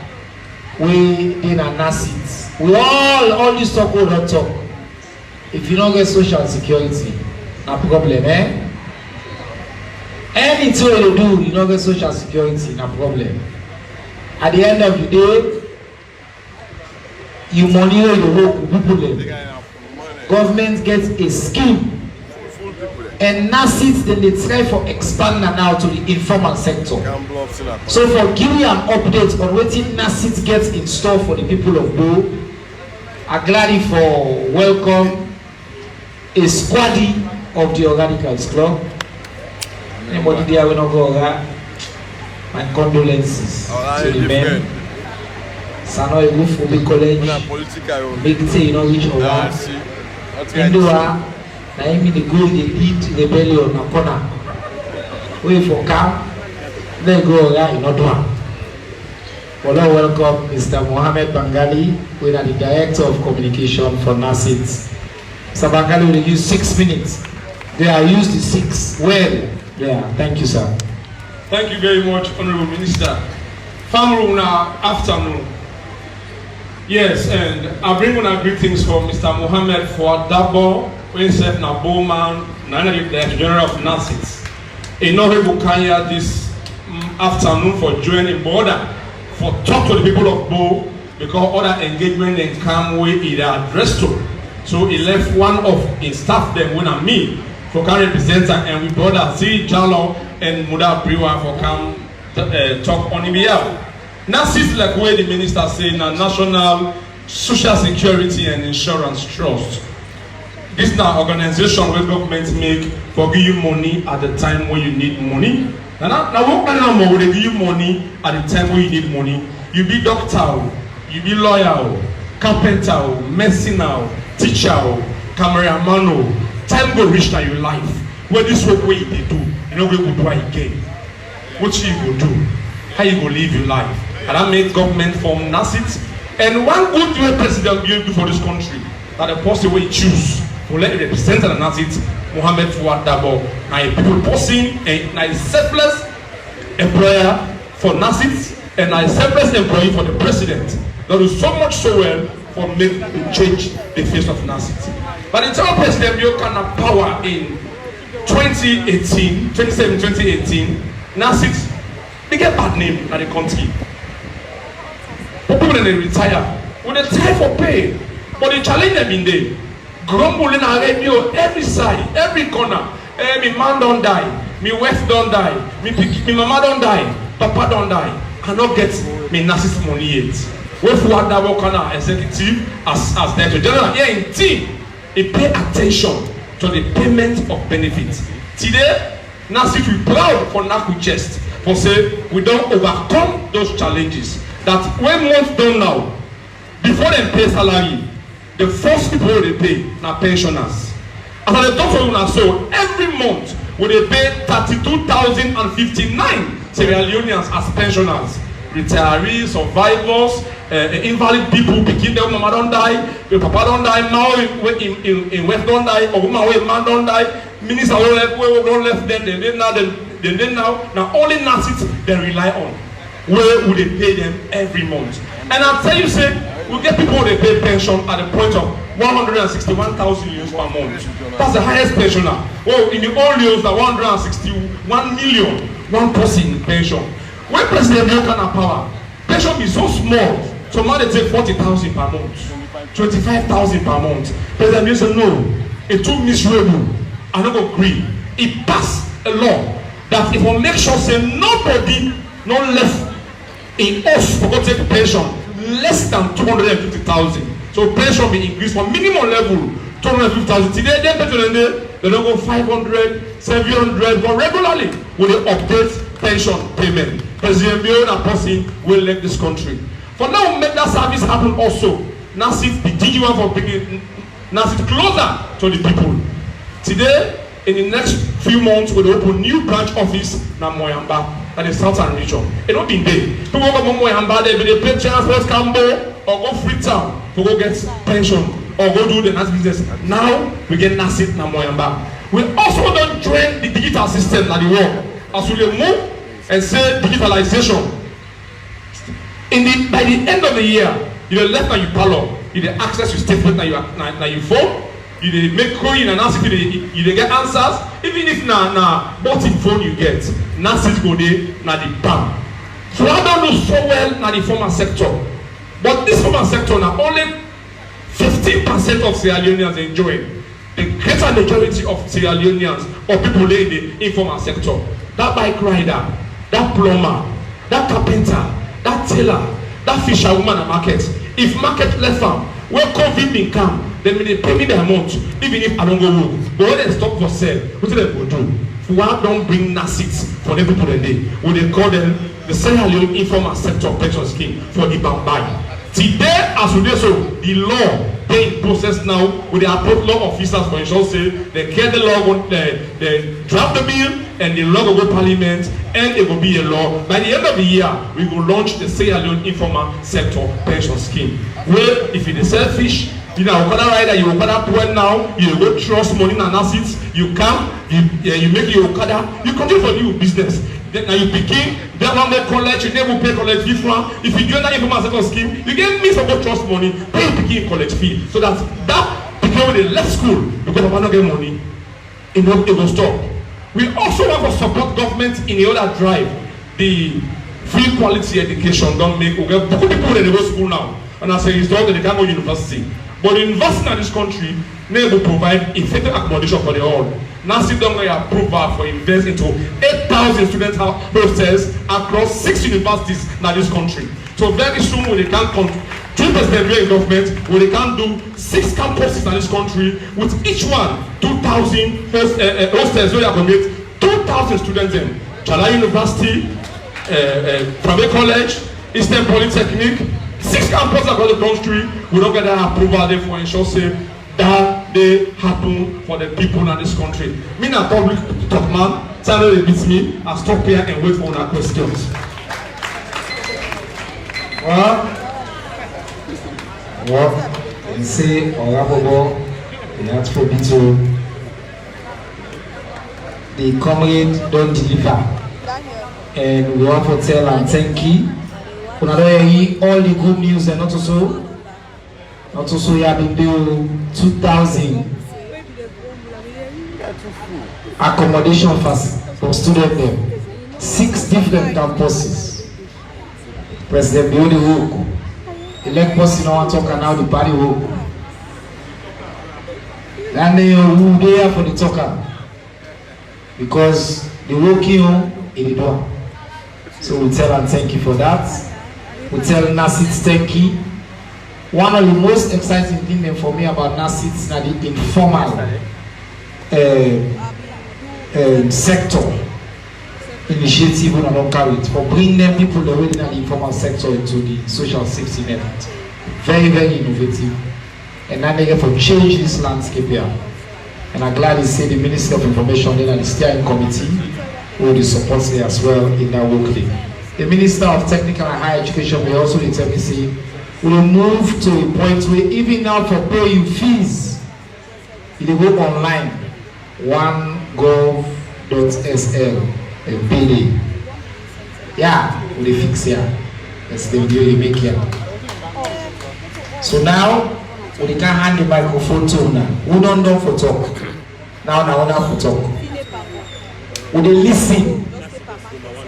we in a NASIT. We all this talk, we don't talk. If you don't get social security, no problem, eh? Anything you do, you don't get social security, no problem. At the end of the day, you monitor the whole people. Government gets a scheme. And NASIT, then they try for expand now to the informal sector. So for giving an update on what NASIT gets in store for the people of Bo, I'm glad for welcome a squaddy of the Organicals Club. Anybody there will not go around? My condolences to the men. Sano you go for big college, big say you know which over. Indua, na him the go they lead rebellion na corner. Wait for camp, then go around in Odwa. Hello, welcome Mr. Mohammed Bangali, we are the Director of Communication for NASIT. Mr. Bangali will use 6 minutes. They are used the 6 well. Yeah, thank you, sir. Thank you very much, Honorable Minister. Family afternoon. Yes, and I bring una greetings from Mr. Mohammed for Dabo, Winsef na Bowman, the General of NASIT. Honorable Kanya this afternoon for joining border for talk to the people of Bo because other engagement and come way he addressed to. So he left one of his staff them when I me for can represent and we brother Siri Jalo and Muda Briwa for come talk on him behalf. NASIT like where the minister say na National Social Security and Insurance Trust. This is an organization where government make for give you money at the time when you need money. Now what kind of money they give you money at the time when you need money? You be doctor, you be lawyer, carpenter, medicine, teacher, cameraman. Time go reach now your life. Where this way they do, you know we will do again. What you will do? How you will live your life? And that made government from NASIT. And one good way president will do for this country that the person will choose to let the representative of NASIT, Mohammed Fuad Dabo, now a people person and a selfless employer for NASIT and a selfless employee for the president. That do so much so well for make change the face of NASIT. But the time President Bill can have power in 2018, NASIT, they get bad name in the country. People when they retire, when they try for pay, but the challenge them in there. Grumbling on radio, every side, every corner. Hey, my man don't die, my wife don't die, my mama don't die, papa don't die. I not get me NASIT money yet. With what that work on our executive as Director General here in team. They pay attention to the payment of benefits. Today, NASIT we proud for NACU chest for say we don't overcome those challenges. That when months done now, before they pay salary, the first people they pay now pensioners. As I talk for you now, so every month we dey pay 32,059 Sierra Leoneans as pensioners, retirees, survivors, invalid people, pikin dem mama don die, your papa don die, now in West don die, or woman wey man don die, minister wey don left them, then now only nurses they rely on. Where would they pay them every month? And I'll tell you, say, we get people they pay pension at the point of 161,000 euros per month. That's the highest pensioner. Well, in the old years, that 161 million, one person pension. When President Leone can have power, pension is so small, so now they take 40,000 per month, 25,000 per month. President Leone said, no, it's too miserable. I'm not going to agree. It passed a law that if we make sure, say, nobody, no left in us for go take pension less than 250,000. So pension be increased from minimum level 250,000. Today they don't go 500, 700, but regularly will they update pension payment. President Leone and person will leave this country. For now, make that service happen also. Now sit the DG1 for bringing now sit closer to the people. Today, in the next few months, we'll open new branch office in Moyamba. And the southern region. It don't be there. People go to Moyamba, they pay transport Cambo or go Freetown to go get pension or go do the NAS business. Now we get NASIT na Moyamba. We also don't train the digital system that the work. As we move and say digitalization. By the end of the year, you left and you parlor, you access your statement na your phone. You make coin and ask if you get answers. Even if na bought phone you get, NASIT go there na the bank. So I don't know so well na the formal sector, but this formal sector na only 15% of Sierra Leoneans enjoy. The greater majority of Sierra Leoneans or people in the informal sector, that bike rider, that plumber, that carpenter, that tailor, that fisherwoman at market. If market left farm, where COVID bin come, then they pay me the amount, even if I don't go work. But when they stop for sale, what do they go do? Why don't bring NASIT for the people in there? When they call them the Sierra Leone Informal Sector Pension Scheme for the Bambai. Today, as we do so, the law they in process now with the approach law officers for insurance say they get the law, they draft the bill, and the law will go parliament, and it will be a law. By the end of the year, we will launch the Sierra Leone Informal Sector Pension Scheme. Where if it is selfish, you know, Okada rider, you Okada poor now, you go trust money and assets, you come, you make your Okada, you continue for new business. Then now you begin, then one day college, you never pay college fee from. If you join that informal sector scheme, you get mix of trust money, pay begin college fee. So that became when they left school, because of not get money, it will stop. We also want to support government in the other drive. The free quality education don't make, we get people that they go to school now. And I say it's done that they can't go to university. But the university in this country never provide effective accommodation for the all. NASIT don't get approval for invest into 8,000 student hostels across 6 universities in this country. So very soon when they can come, 2% in government, when they can do 6 campuses in this country with each one 2,000 hostels where they accommodate 2,000 students in Chala University, Private College, Eastern Polytechnic. 6 campuses across the country, we don't get that approval there for ensure say that they happen for the people in this country. Me na public talk man, tell they beat me, I stop here and wait for our questions. What you say Orabobo, you have to be to the comrade don't deliver. And we want to tell and thank you. All the good news and not also you have been built 2,000 accommodation for students there, 6 different campuses. President Leone work, elect person no want talk and now the party work. And they are there for the talker because the working in the door. So we tell and thank you for that. We tell NASIT thank you. One of the most exciting things for me about NASIT is the informal sector initiative we don't carry it for bringing them people that within the informal sector into the social safety net. Very, very innovative. And now they get for change this landscape here. And I'm glad he said the Ministry of Information and the steering committee will support me as well in that work. The Minister of Technical and Higher Education will also determine say we will move to a point where even now for paying fees, it will go online, onegov.sl and pay. Yeah, we fix here. That's the video you make here. So now we can hand the microphone to now. We don't know for talk. Now we have to talk. We listen.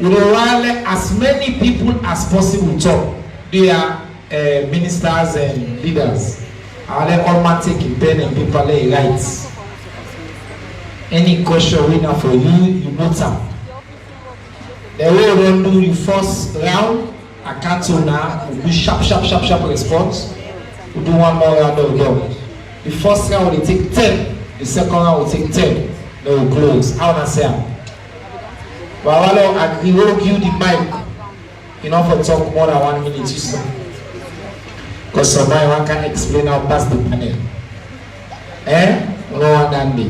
We rally as many people as possible talk. They are ministers and leaders. I let all man take a pen and paper lay write. Any question we know for you, you note them. The way we don't do the first round, I can't tell now. We do sharp response. We do one more round of go. The first round we take 10. The second round we take 10. Then we close. How do I say? But we will give you the mic. You know, for talk more than 1 minute. Because somebody can explain how past the panel. No one can do.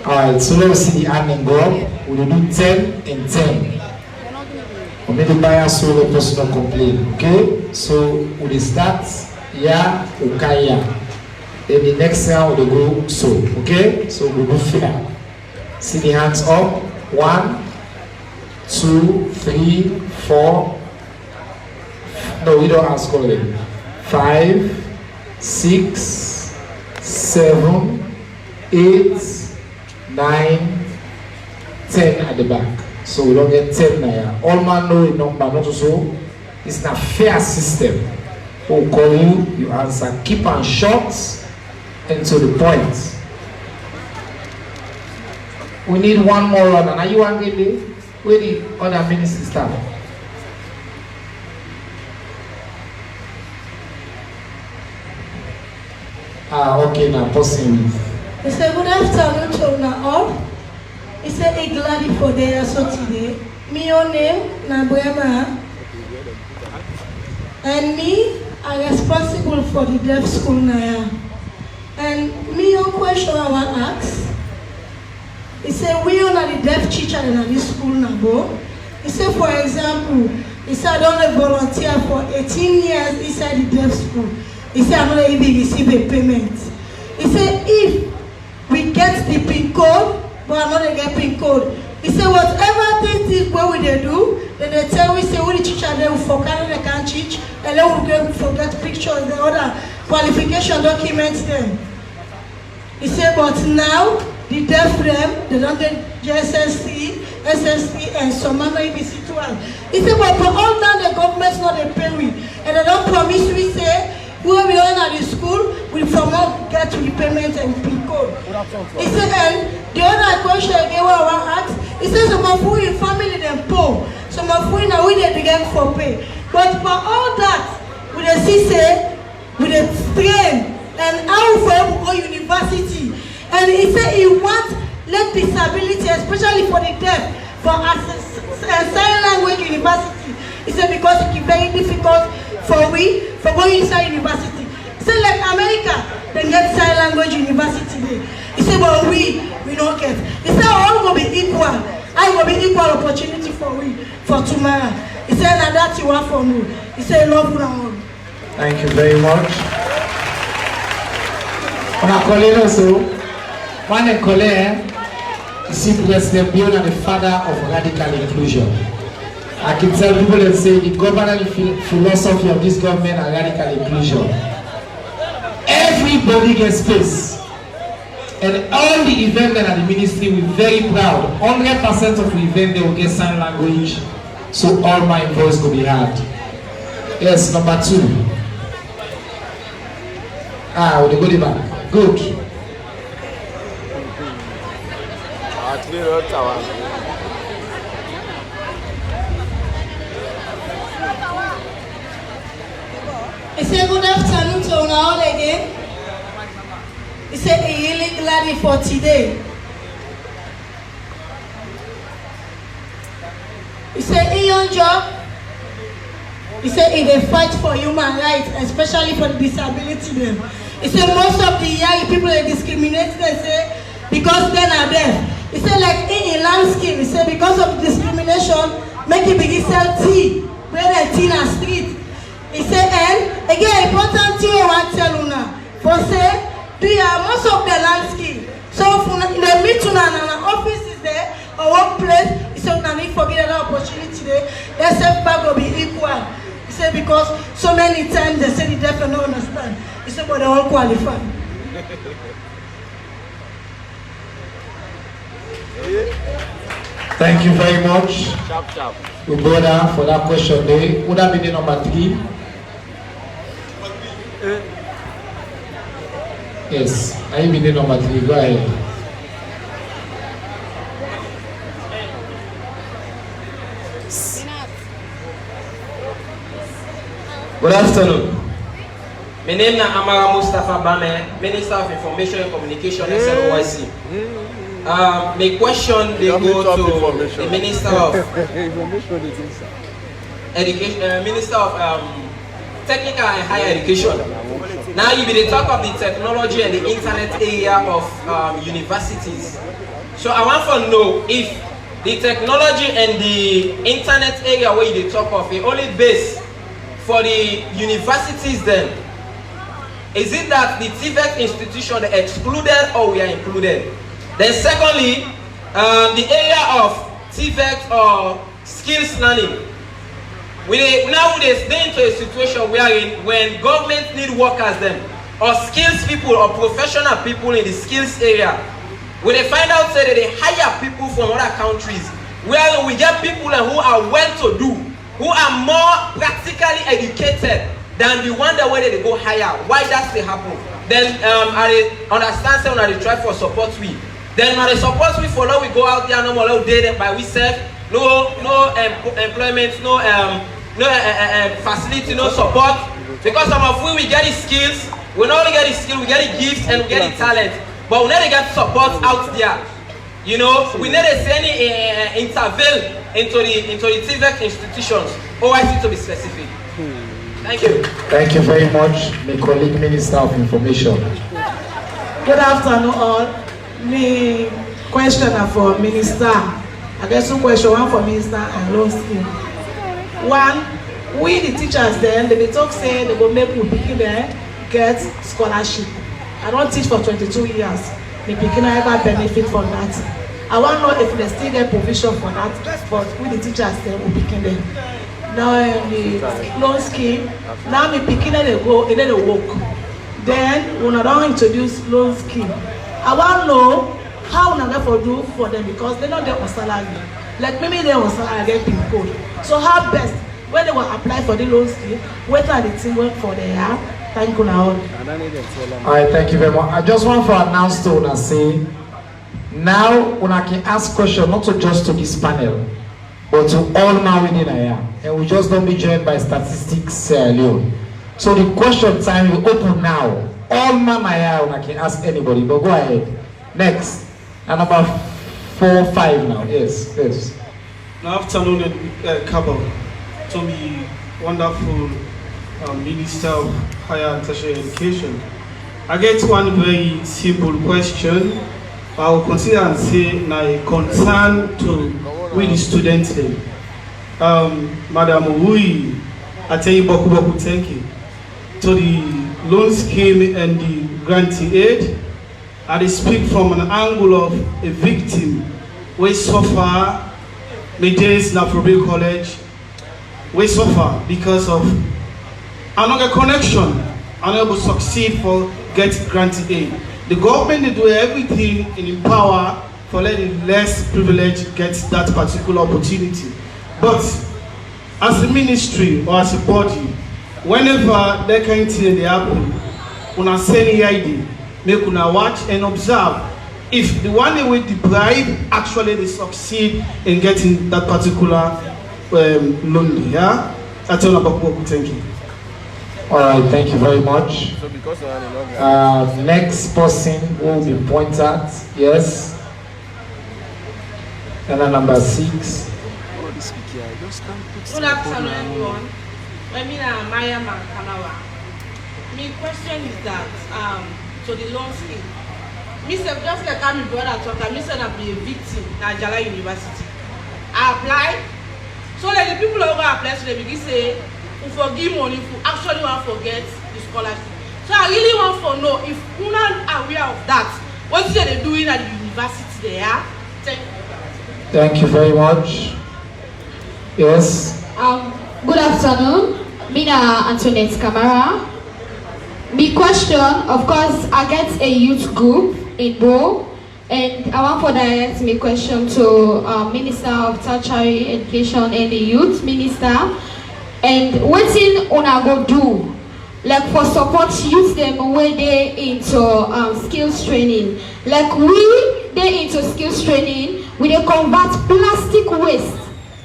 Alright, so let's see the hand and go up. We will do 10 and 10. We make the buyer so the person don't complain. Okay? So we will start ya, ukaya. Then the next round we will go so. Okay? So we will go fair. See the hands up. 1, 2, 3, 4. No, we don't ask already. 5, 6, 7, 8, 9, 10 at the back. So we don't get 10 now. All man know a number, not so. It's not fair system. We'll call you, you answer. Keep on short and to the point. We need one more runner. Now you want to get there? Where the other ministers stand? Okay, now passing with. He said, good afternoon to all. He said, I'm glad for there so today. Me your name, Nabrema. And me, I'm responsible for the deaf school now. And me your question I want to ask. He said, we are the deaf teacher in this school now, bro. He said, for example, he said, I don't volunteer for 18 years inside the deaf school. He said, I'm not even receive a payment. He said, if we get the PIN code, but I'm not going to get PIN code. He said, whatever things what we they do, then they tell we say, we the teacher, they will forget they can't teach, and then we'll forget pictures, the other qualification documents them. He said, but now, the deaf them, they don't get JSSC, SSC, and some other ABC too. He said, but for all that, the government's not a pay we, and they don't promise we say, whoever we learn at the school, we from all get to the payment and PIN code. He said, and the other question again, what I want to ask, he said, some of who in family them poor, some of who now we they begin for pay. But for all that, with the CC, with the train, and how for them go university. And he said he wants let disability, especially for the deaf, for sign language university. He said because it's very difficult for going inside university. He said like America, they get sign language university there. He said but we don't get. He said all will be equal. I will be equal opportunity for tomorrow. He said and that's you want for me. He said love you all. Thank you very much. On a collé also. One and collé, you see President Leone and the father of radical inclusion. I can tell people and say the governance philosophy of this government is radical inclusion. Everybody gets space. And all the events at the ministry, we're very proud. 100% of the event, they will get sign language, so all my voice will be heard. Yes, number 2. With the goodie bag. Good. He said, good afternoon to all again. He said, he really glad for today. He said, in your job, he said, they fight for human rights, especially for the disability. He said, most of the young people they discriminate, they say, because then are there. He said like in land scheme, he said because of discrimination, make it begin sell tea, where the tea na street. He said and again important thing I want to tell you now. For say, most of the land scheme. So if they meet to an office is there or workplace, he said now need forget that opportunity there. Their setback will be equal. He said because so many times they say the deaf and don't understand. He said but they all qualify. Thank you very much. We go down for that question there. Would that be the number 3? Yes, I be the number 3. Go ahead. Good afternoon. My name is Amara Mustafa Bame, Minister of Information and Communication, SLOIC. My question they go to the Minister of Education, Minister of Technical and Higher Education. Now you be the talk of the technology and the internet area of universities. So I want to know if the technology and the internet area where you talk of it only base for the universities then. Is it that the Civic institution are excluded or we are included? Then secondly, the area of Civic or skills learning. Now we stay into a situation where when government need workers then, or skills people or professional people in the skills area, when they find out say that they hire people from other countries, where we get people who are well to do, who are more practically educated than the one that way they go higher. Why does it happen? Then I understand say when they try for support we. Then when they support we follow we go out there no more day by we self, no employment, no facility, no support. Because some of we get the skills, we not only get the skill, we get the gifts and we get the talent. But we never get support out there. You know, we never see any intervene into the Civic institutions. OIC to be specific. Thank you. Thank you very much, my colleague Minister of Information. Good afternoon all. My question for Minister. I guess two questions, one for Minister and loan scheme. One, we the teachers then, they talk say they go make you pikin there get scholarship. I don't teach for 22 years. The pikin ever benefit from that. I want to know if they still get provision for that, but we the teachers then will pikin them. Now the loan scheme, now me picking they go, and then they work. Then when I don't introduce loan scheme, I want to know how we going do for them because they not get on salary. Like maybe they on salary get pin code. So how best when they will apply for the loan scheme, whether the thing work for their thank you now. Alright, thank you very much. I just want to announce to una say now when I can ask question not to just to this panel. But to all now within here, and we just don't be joined by statistics Leone. So the question time will open now. All man here, I can ask anybody, but go ahead. Next, and about 4 or 5 now. Yes, yes. Good afternoon, Kabul. To be wonderful Minister of Higher and Tertiary Education. I get one very simple question. I will consider and say my concern to with the students. Madam Wui, I tell you boku thank you. To the loan scheme and the granting aid, I speak from an angle of a victim we suffer my days in Afrobe College. We suffer because of another connection, unable to succeed for get granting aid. The government they do everything in power for letting less privileged get that particular opportunity. But as a ministry or as a body, whenever that kind of thing they happen, una send ID, make una watch and observe if the one they will deprive actually they succeed in getting that particular loan. Yeah, that's all about what. Thank you. All right, thank you very much. Next person will be pointed at. Yes. And then number 6. Good afternoon, everyone. My name is Maya Mankanawa. My question is that to the loan scheme. myself, just like I'm a brother talker, myself I'll be a victim at Jala University. I applied. So like the people who apply to the begin say, who forgive money, who actually want to forget the scholarship. So I really want to know if you're not aware of that, what are they doing at the university there? Thank you. Thank you very much. Yes. Good afternoon. Mina Antoinette Camara. My question, of course, I get a youth group in Bo, and I want to direct my question to Minister of Tertiary Education and the Youth Minister. And what thing una go do, like for support youth them where they into skills training? Like they into skills training, we they convert plastic waste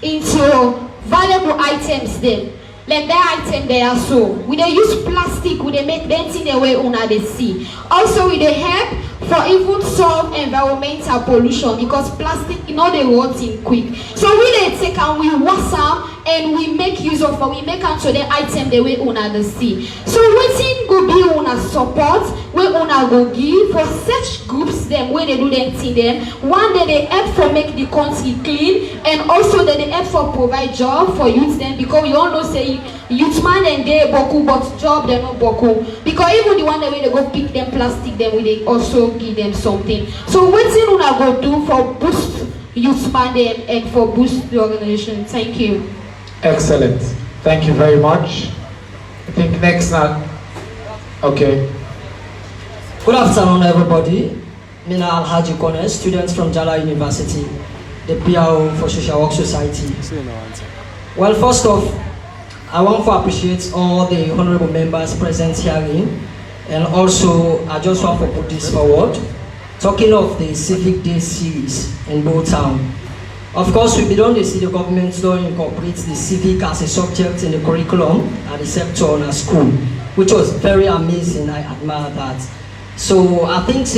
into valuable items then. Like that item they are so. We they use plastic, we they make them in the way una they see. Also we they help for even solve environmental pollution because plastic they rotting quick. So we they take and we wash them and we make use of we make into the item the way una they see. So waiting go be una support, where una go give for such groups them where they do them thing them. One day they help for make the country clean and also they help for provide job for youth them because we all know say youth man and they boku but job they not boku because even the one that way they go pick them plastic them we they also give them something. So what thing una go do for boost youth man them and for boost the organization? Thank you. Excellent. Thank you very much. I think next now. Okay. Good afternoon, everybody. Mina Alhaji Kone, students from Jala University, the PRO for Social Work Society. Well, first off, I want to appreciate all the honorable members present here, and also I just want to put this forward. Talking of the Civic Day series in Bo Town. Of course, we don't see the government don't incorporate the civic as a subject in the curriculum at the sector in our school, which was very amazing. I admire that. So I think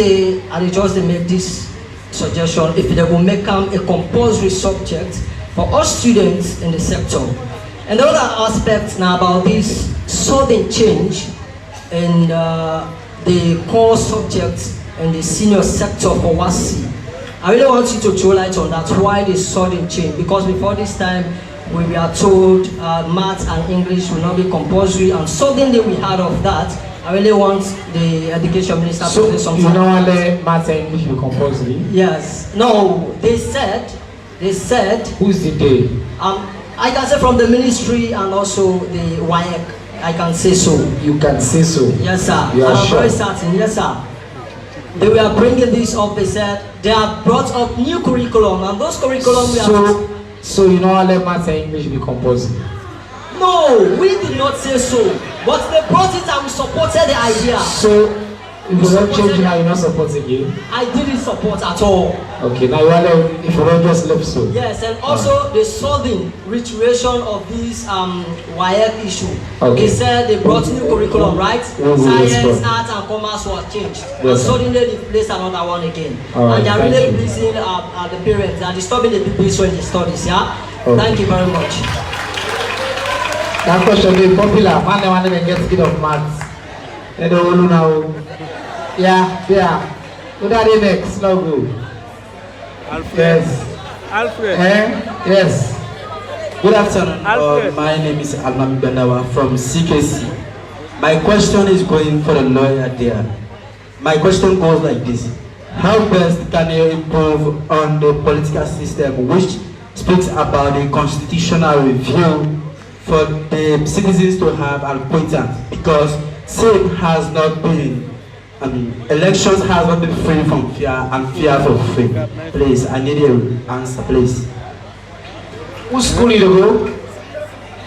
I just make this suggestion if they will make them a compulsory subject for all students in the sector. And the other aspect now about this sudden change in the core subject in the senior sector for WASI. I really want you to throw light on that, why the sudden change, because before this time we were told maths and English will not be compulsory, and suddenly we heard of that. I really want the education minister to say something. You know why maths and English will compulsory? Yes. No, they said. Who's the day? I can say from the ministry and also the WAEC, I can say so. You can say so? Yes, sir. You are I'm sure? very certain, yes, sir. They were bringing this up, they said they have brought up new curriculum, and those curriculum So you know how maths and English will be compulsory? No, we did not say so, but they brought it and we supported the idea. So if you don't change now, you're not supporting it? I didn't support at all. Okay, now if you don't just left so. Yes, and also the sudden reiteration of this WAEC issue. Okay. They said they brought new curriculum, right? Science, art, and commerce was changed. Yes, and sir. suddenly they placed another one again. Right, and they are thank really you. pleasing the parents. They are disturbing the people in the studies, yeah? Okay. Thank you very much. That question is popular. Man, they want to get rid of maths. They don't know. Yeah. What are the next? No go. Alfred. Yes. Alfred. Yes. Good afternoon. My name is Almami Bendawa from CKC. My question is going for the lawyer there. My question goes like this. How best can you improve on the political system which speaks about the constitutional review for the citizens to have an appointment? Because Civic has not been, elections has not been free from fear and fear for free. Please, I need an answer, please. Which school you go?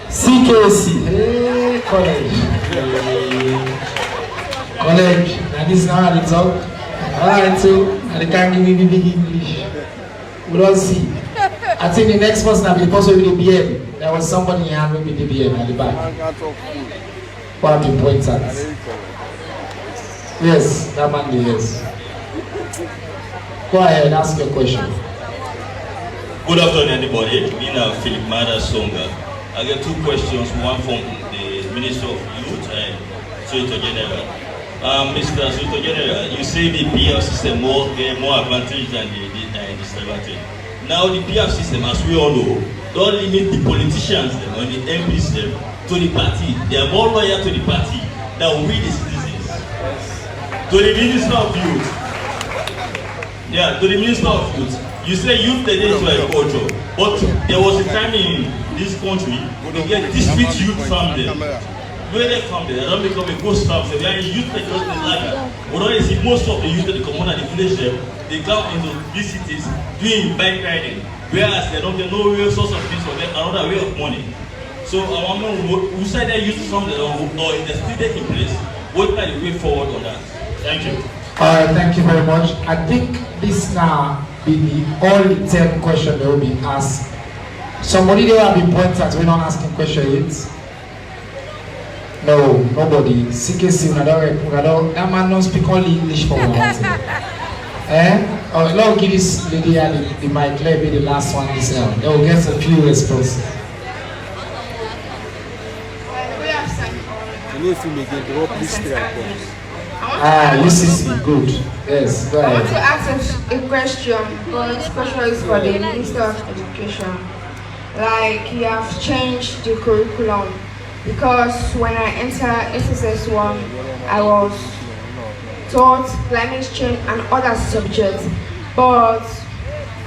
CKC. Hey, college. College. And this is now how they talk. Alright, so and they can't give me big English. We don't see. I think the next person will be the person with the BM. There was somebody in hand with the BM at the back. What have been points at? Yes, that man did, yes. Go ahead, ask your question. Good afternoon, everybody. Me now, Philip Mada Songa. I got two questions, one from the Minister of Youth and Secretary General. Mr. Solicitor General, you say the PR system get more advantage than the disadvantage. Now the PR system, as we all know, don't limit the politicians them, or the MPs them, to the party. They are more loyal to the party than we the citizens. To the Minister of Youth. Yeah, to the Minister of Youth. You say youth today to agriculture, but there was a time in this country we get district youth farm there. Where they farm there, they don't become a ghost farm. So they are youth that just in lager. We don't see most of the youth that come on and the village there, they go into these cities doing bike riding, whereas they don't get no real source of business or another way of money. So I want to know who said they used to farm there or if they're still there in place, what are the way forward on that? Thank you. Alright, thank you very much. I think this now be the only 10 questions that will be asked. Somebody there have been pointed at we're not asking questions. No, nobody. CKC, that man don't speak only English for one. Lord, give this lady the mic, let me be the last one this year. They will get a few responses. UCC, good. Yes, go ahead. I want to ask a question, but this question is for the Minister of Education. Like, you have changed the curriculum, because when I entered SSS1, I was taught climate change and other subjects, but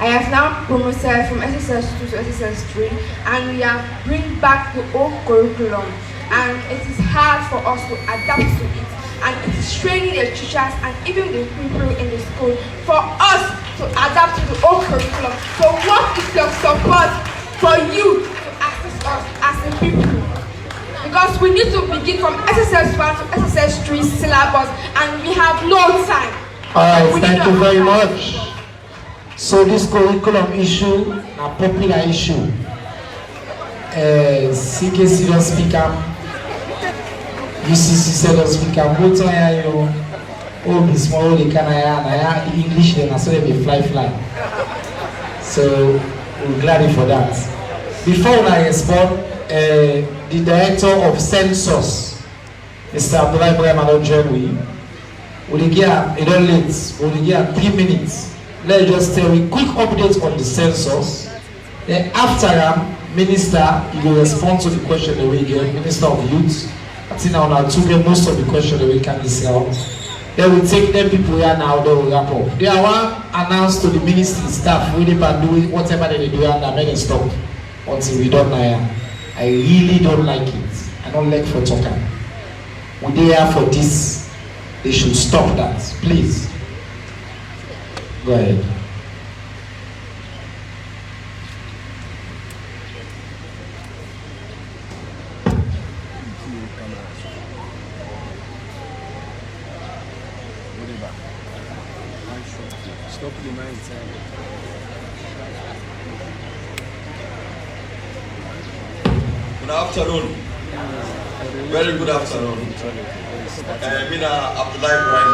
I have now promoted from SSS2 to SSS3, and we have bring back the old curriculum, and it is hard for us to adapt to it, and it is training the teachers and even the people in the school for us to adapt to the old curriculum. So what is your support for you to assist us as the people? Because we need to begin from SSS1 to SSS3 syllabus, and we have no time. Alright, thank you very much. So this curriculum issue, a popular issue. CKC don't speak up. UCC don't speak up. Both of you, oh, be small, they can the English then, so they be fly. So we're glad for that. Before I respond, the director of census, Mr. Abdullah Ibrahim Adonjemi, will give a little late, will give 3 minutes. Let's just tell a quick update on the census. Then after Minister, he will respond to the question that we get, Minister of Youth. I think now to get most of the question that we can discuss. Then we take them people here now, they will wrap up. They are one announced to the ministry staff, we can do whatever they do and make it stop until we don't know. I really don't like it. I don't like for talking. When they are for this, they should stop that. Please. Go ahead. Stop the mind. Good afternoon. Very good afternoon. Mina Abdullah Ibrahim.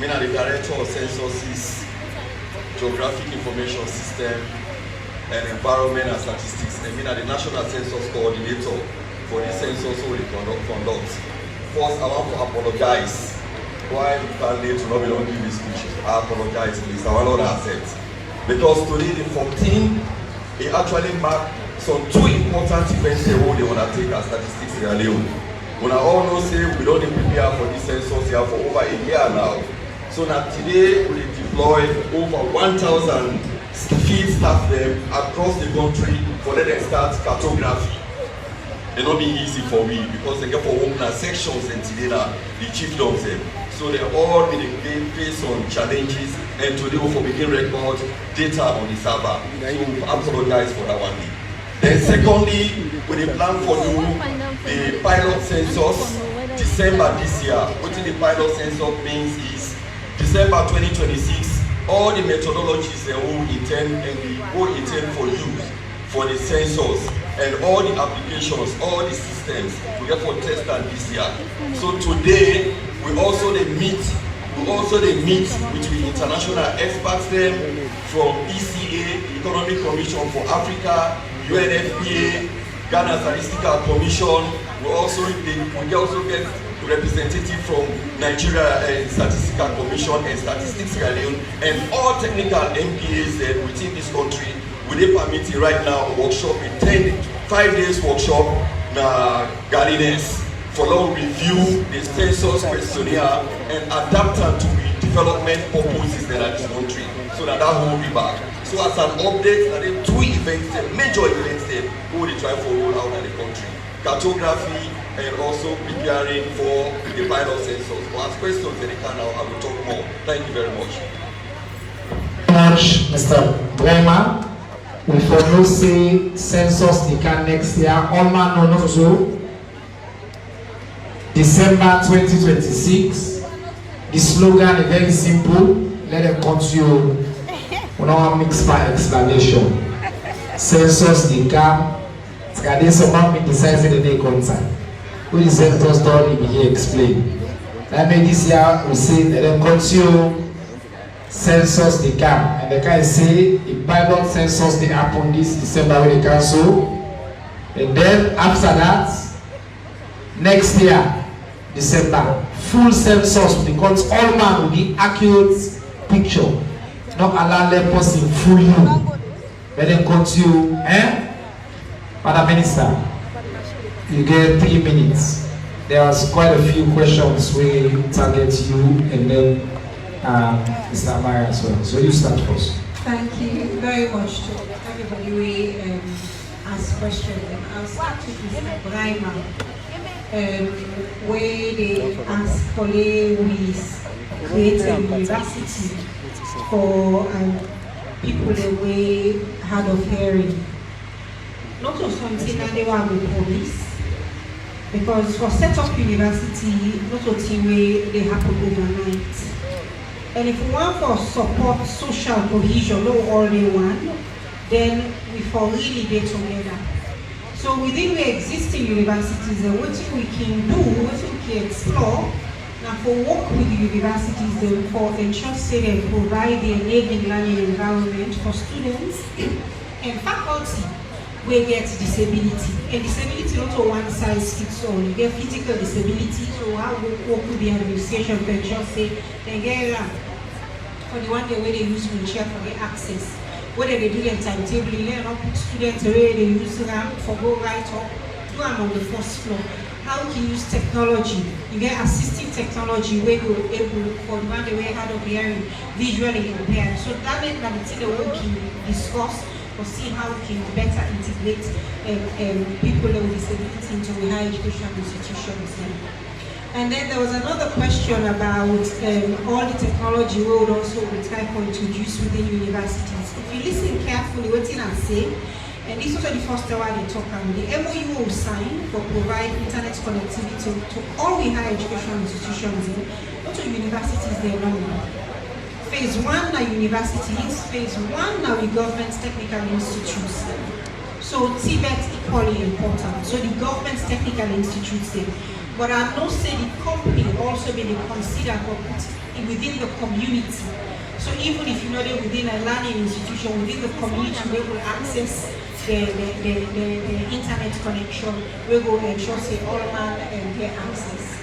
Mina the Director of Census, Geographic Information System, and Environment and Statistics. And Mina the National Census Coordinator for the census we conduct. First, I want to apologize. Why we can't late to not be able to give this speech. I apologize, please. I will not accept. Because today, the 14th, it actually marked some 2 important events they will undertake as statistics in Leone. When I all know say we don't prepare for this census here for over a year now. So now today we deploy over 1,000 field staff them across the country for let them start cartography. It not be easy for me because they get for home sections and today now the chiefdoms them. So they all been faced on challenges, and today we will begin record data on the server. So I apologize for that one. Then secondly, we plan for the pilot census December this year. What the pilot census means is December 2026. All the methodologies that we intend for use for the census and all the applications, all the systems we get for test and this year. So today we also meet with the international experts then from ECA, Economic Commission for Africa, UNFPA, Ghana Statistical Commission, We also get representative from Nigeria Statistical Commission and Statistics Leone, and all technical MPAs within this country. We dey permitting right now a workshop, a 5 days workshop na Galines for long review the census questionnaire and adapt them to the development purposes in this country, so that will be back. So as an update, there are 2 events, major events there, who they try to roll out in the country. Cartography and also preparing for the final census. But as questions that they can now, I will talk more. Thank you very much. Mr. Bremer, we follow say census the can next year. All man know not so. December 2026. The slogan is very simple. Let them continue. We don't want mixed by explanation. Census the can. There is someone been decided the day concern. Who is census done? He here explain. That made this year we say let them continue. Census the camp, and the guy say the pilot census they happen this December with the council, and then after that next year December full census, because all man will be accurate picture, not allow them person fool you. Let them continue. Madam Minister, you get 3 minutes. There's quite a few questions we target you, and then Mr. Amaya as well. So you start first. Thank you very much to everybody who asked questions. I'll start with Mr. Bremer, where they asked for we create a university for people away hard of hearing. Not of something that they want with police, because for set up university, not of thing where they happen overnight. And if we want for support social cohesion, no only one, then we for really get together. So within the existing universities, what we can do, what we can explore, now for work with the universities, then for ensure they provide the enabling learning environment for students and faculty where get disability. And disability not a one size fits all. You get physical disability, so how work with the administration to ensure they get for the one day where they use wheelchair for their access. Whether they do their timetable, learn up students where they use ramp for go right up, do them on the first floor. How can you use technology? You get assistive technology where you're able for the one day where hard of hearing, visually impaired. So that means that it's the we can discuss or see how we can better integrate people with disability into the higher education institutions. And then there was another question about all the technology we would also try to introduce within universities. If you listen carefully, what I say, and this was the first one they talk about, the MOU will sign for provide internet connectivity to all the higher education institutions, not to universities there now. Phase 1 are universities, phase 1 now the government's technical institutes. So Tibet's equally important. So the government's technical institutes there. But I know say the company also be considered for put within the community. So even if you're not within a learning institution, within the community, we will access the internet connection. We will ensure say all man and get access.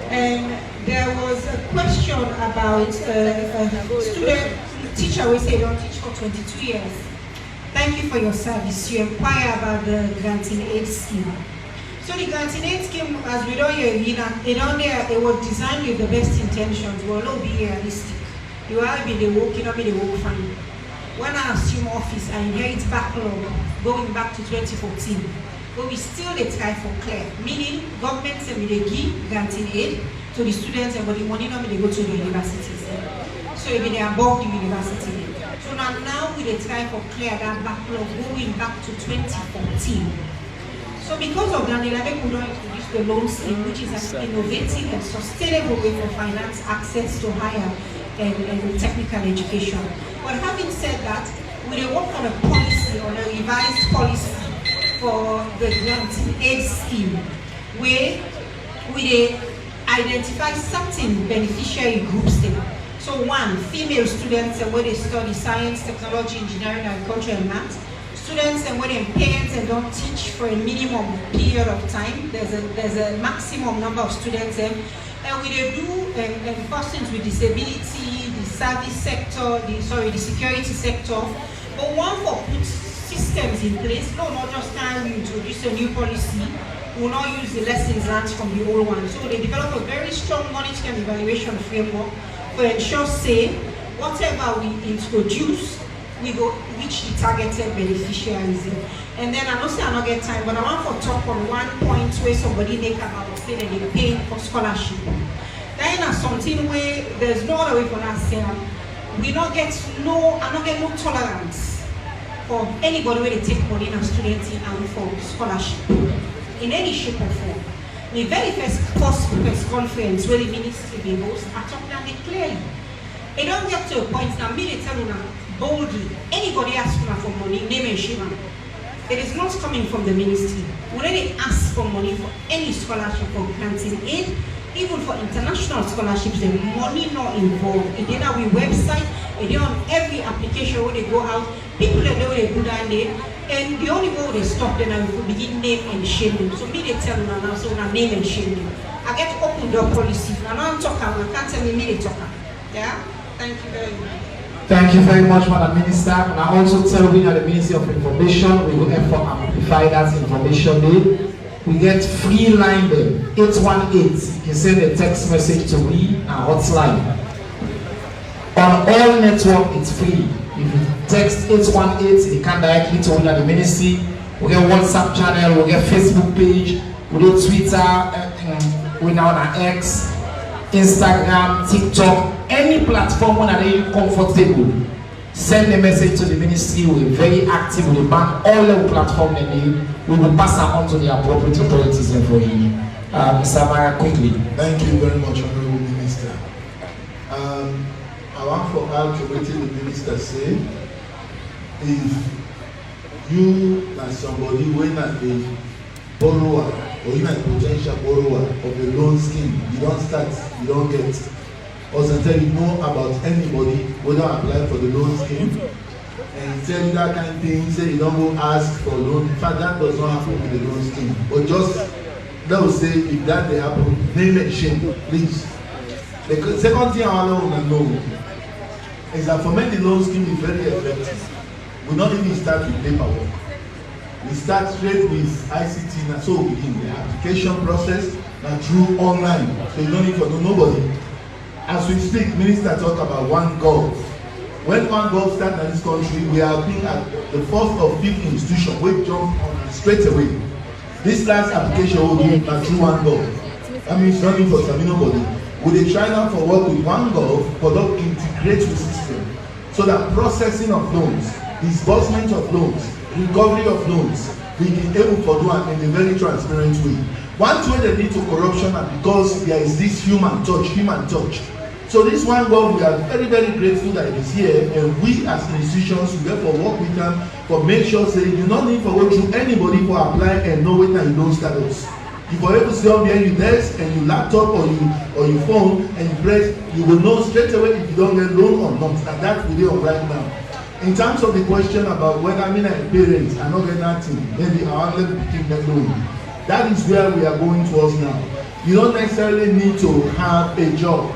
And there was a question about student teacher. We say don't teach for 22 years. Thank you for your service. You inquire about the granting aid scheme. So the granting aid scheme, as we don't hear, it was designed with the best intentions. Will not be realistic. You will be the work, you know, be the work fine. When I assume office, I inherit backlog going back to 2014. But we still try for clear, meaning government say they give granting aid to the students, and but the money not they go to the universities. So if they above the university. So now we try for clear that backlog going back to 2014. So because of that, we don't introduce the loan scheme, which is an innovative and sustainable way for finance access to higher and technical education. But having said that, we work on a policy, on a revised policy for the granting aid scheme, where we identify certain beneficiary groups there. So one, female students where they study science, technology, engineering, agriculture, and math. students and when parents and don't teach for a minimum period of time. There's a maximum number of students and we do persons with disability, the service sector, the security sector. But one for put systems in place, not just time we introduce a new policy, we will not use the lessons learned from the old one. So they develop a very strong monitoring and evaluation framework to ensure, say, whatever we introduce, we go reach the targeted beneficiaries. And then I don't say I don't get time, but I want to talk on one point where somebody make about say that they pay for scholarship. Then is something where there's no other way for us to say we not get no tolerance for anybody where they take money in a student and for scholarship in any shape or form. The very first press conference where the ministry be host, I talked about it clearly. It don't get to a point now, me they tell you now boldly, anybody asking for money, name and shame. It is not coming from the ministry. We already ask for money for any scholarship or granting aid, even for international scholarships, the money not involved. It is on our website, it is on every application where they go out. People that know they do that there, and the only way they stop them is to begin name and shame them. So me they tell them now, so now name and shame them. I get open door policy. I don't talk, I can't tell me they talk. Yeah? Thank you very much. Thank you very much, Madam Minister. And I also tell we at the Ministry of Information, we will effort amplify that information day. We get free line there, 818. You can send a text message to me and hotline. On all network, it's free. If you text 818, you can directly to the ministry. We get WhatsApp channel, we get Facebook page, we get Twitter, we now on X, Instagram, TikTok, any platform when are comfortable. Send a message to the ministry. We're very active with the bank, all the platform they need. We will pass it on to the appropriate authorities and for you. Mr. Mara, quickly. Thank you very much, Honorable Minister. I want for her to what the minister say. If you and somebody when as a borrower or even a potential borrower of the loan scheme, you don't start, you don't get. Also tell you know about anybody who don't apply for the loan scheme and tell you that kind of thing, say you don't go ask for loan. In fact, that does not happen with the loan scheme. But just that will say if that they happen, name and shame, please. The second thing I want to know is that for many loan scheme is very effective. We not even start with paperwork. We start straight with ICT and so we begin the application process and through online. So you don't need to know nobody. As we speak, Minister talk about OneGov. When OneGov started in this country, we are being at the first of 5th institution. We jump on it straight away. This last application will be through OneGov. That means running for nobody. We dey try now for work with OneGov for them integrate with system so that processing of loans, disbursement of loans, recovery of loans, we be able to do it in a very transparent way. One way they lead to corruption and because there is this human touch. So this OneGov, we are very, very grateful that it is here, and we as institutions, we therefore work with them for make sure say you don't need to go through anybody for apply and know whether you don't status. You are able to sit on behind your desk and your laptop or your phone and you press, you will know straight away if you don't get loan or not, and that's the on right now. In terms of the question about whether I mean parents are not getting nothing, maybe our let became that loan. That is where we are going towards now. You don't necessarily need to have a job.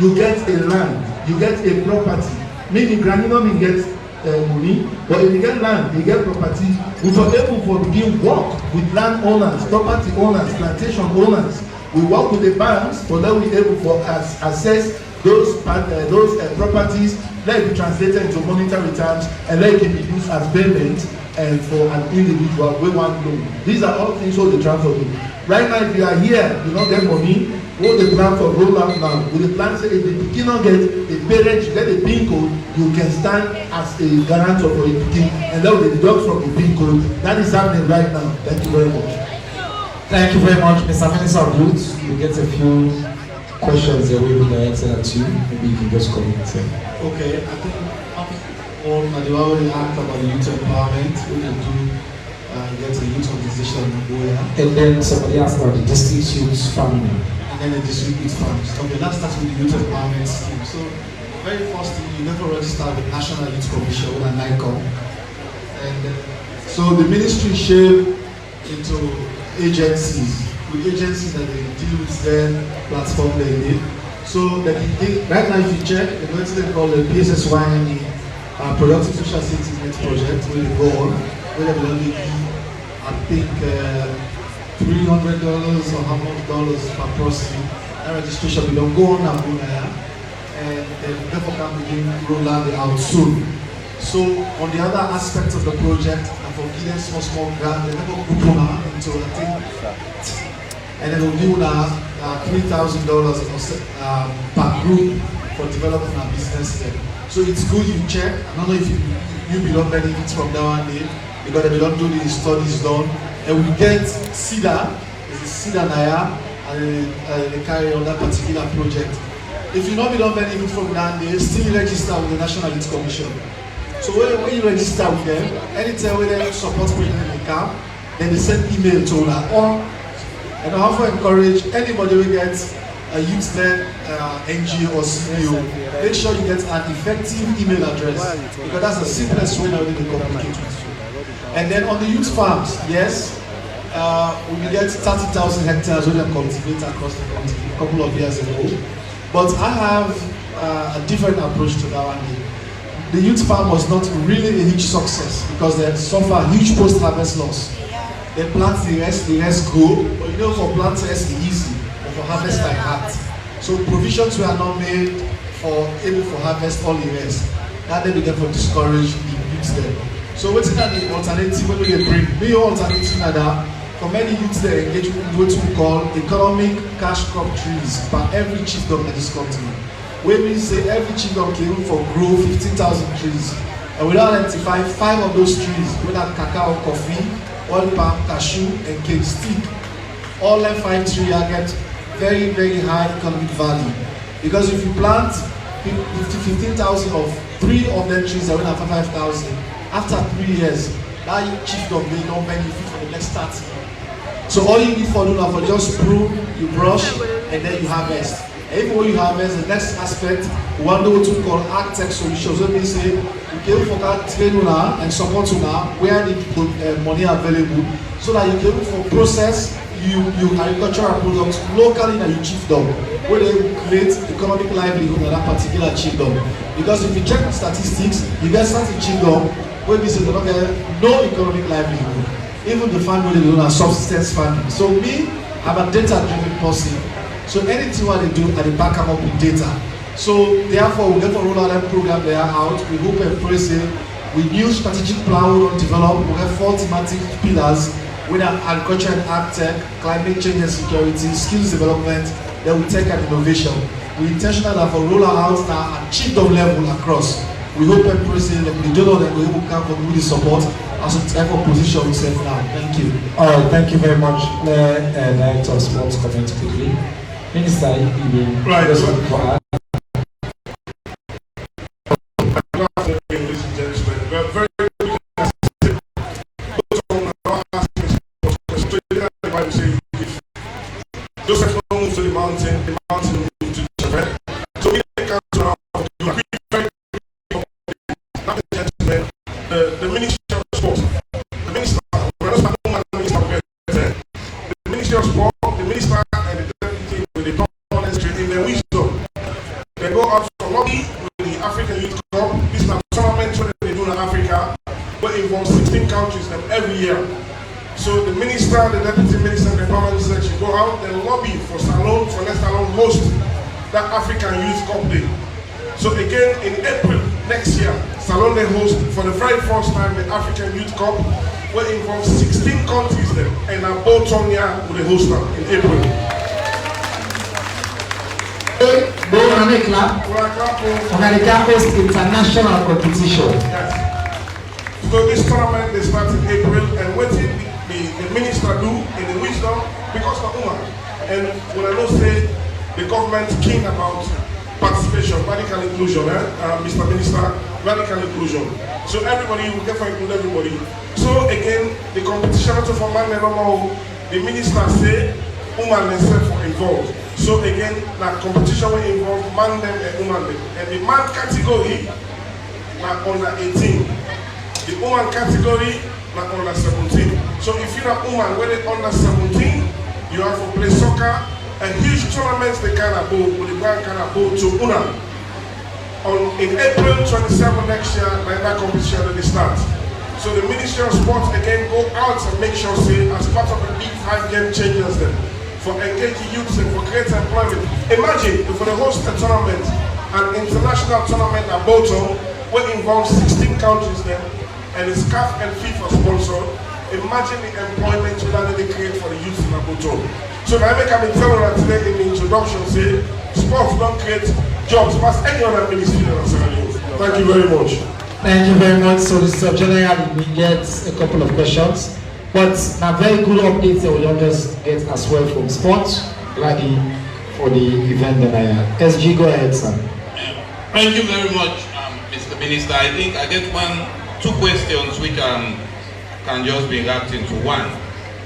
You get a land, you get a property. Maybe grandmother gets money, but if you get land, you get property. We are able to begin work with land owners, property owners, plantation owners. We work with the banks for that we able to assess those properties, let it be translated into monetary terms, and let it be used as payment and for an individual we want loan. These are all things what the transfer do. Right now, if you are here, you don't get money. What the plan for roll out now? With the plan say if the pikin not get a parent, you get a PIN code, you can stand as a guarantor for a pikin, and that will deduct from the PIN code. That is happening right now. Thank you very much. Thank you very much, Mr. Minister of Youth. We get a few questions that will be directed at you. Maybe you can just comment. Okay, I think all Madiwa already asked about the youth empowerment. We can do get a youth organization where. And then somebody asked about the district youth family. And then the district youth farms. Okay, let's start with the youth empowerment scheme. So, very first thing, you never register with National Youth Commission with a NICOM. And So the ministry shared into agencies, with agencies that they deal with their platform they need. So that right now, if you check, they're going to thing called the PSSYNE Productive Social Safety Net Project, where they go on, where they will only give, I think, $300 or how much dollars per person. That registration, we don't go on and go there, and then therefore can begin roll out soon. So on the other aspect of the project, and for giving small grant, they never group into a thing, and then we'll give $3,000 per group for developing our business there. So it's good you check. I don't know if you belong benefits from that one day, because they don't do the studies done. And we get CEDA, it's a CEDA Naya, and they carry on that particular project. If you don't belong benefit from that day, still register with the National Youth Commission. So when you register with them, anytime when they support president in the camp, then they send email to that. And I often encourage anybody who gets a youth-led NGO or CBO, make sure you get an effective email address, because that's the simplest way now to communicate with you. And then on the youth farms, yes, we get 30,000 hectares where they cultivate across the country a couple of years ago. But I have a different approach to that one. The youth farm was not really a huge success because they suffer huge post-harvest loss. They plant the rest go, but you know, for plant rest it's easy, but for harvest like that. So provisions were not made for able for harvest all the rest. That they began to discourage the youths there. So what's the alternative when they bring? The alternative that for many youths they engage with what we call economic cash crop trees per every chiefdom in this continent. Where we say every chiefdom can for grow 15,000 trees. And we identify 5 of those trees, whether cacao, coffee, oil palm, cashew, and cane stick. All them 5 trees get very, very high economic value. Because if you plant 15,000 of 3 of them trees that will have 5,000, after 3 years, that chiefdom may not benefit for the next 30 years. So all you need for do now for just prune, you brush, and then you harvest. And even when you harvest, the next aspect, we want to do what we call ag tech solutions. So we say, we can for train and support where the money available, so that you can for process you agricultural products locally in your chiefdom, where they create economic livelihood in that particular chiefdom. Because if you check the statistics, you get certain chiefdom where we say they don't get no economic livelihood. Even the family they don't have subsistence farming. So me, I'm a data-driven person. So anything what they do, I back them up with data. So therefore, we therefore roll out that program they are out. We hope and pray say we new strategic plan we don't develop. We have 4 thematic pillars with agriculture and ag tech, climate change and security, skills development, then we tech and innovation. We intentional that for roll out now at chiefdom level across. We hope and pray say that we don't know that we will come for good support as a type of position we set now. Thank you. All right, thank you very much. Director of Sports comment quickly. Minister, you right. Ladies and gentlemen, we are very Joseph moves to the mountain moves to the river. So we can the Ministry of Sport, the Minister, the Ministry of Sport, the Minister and the Deputy with the governance in their wisdom. They go out for lobby with the African Youth Cup. This is a tournament where they do in Africa, where it involves 16 countries every year. So the Minister, the Deputy Minister, and the government said you go out and lobby for Salone, for let Salone host that African Youth Cup Day. So again, in April next year, Salone they host for the very first time the African Youth Cup, where it involves 16 countries there, and Botonia will host them in April. America host international competition. Yes. So this tournament they start in April, and what the minister do in the wisdom because of woman. And when I don't say the government keen about participation, radical inclusion, Mr. Minister, radical inclusion. So everybody will get to include everybody. So again, the competition also for man and normal, the minister say woman themselves involved. So again, that competition will involve man them and woman them. And the man category are under 18. The woman category not under 17. So if you're a woman when they under 17, you have to play soccer. A huge tournament they can go, with the bank can go to Una. In April 27 next year, like that competition will start. So the Ministry of Sports again go out and make sure, say, as part of the big 5 game changes them, for engaging youths and for creating employment. Imagine if they host a tournament, an international tournament at Boto, will involve 16 countries then, and it's CAF and FIFA sponsored. Imagine the employment that they create for the youth in Boto. So I make a telling that today in the introduction, say, sports don't create jobs, but any other ministry in Sierra Leone. Thank you very much. Thank you very much. So this is generally we get a couple of questions, but now very good updates that we don't just get as well from sports, ready for the event that I have. SG, go ahead, sir. Thank you very much, Mr. Minister. I think I get two questions which can just be wrapped into one.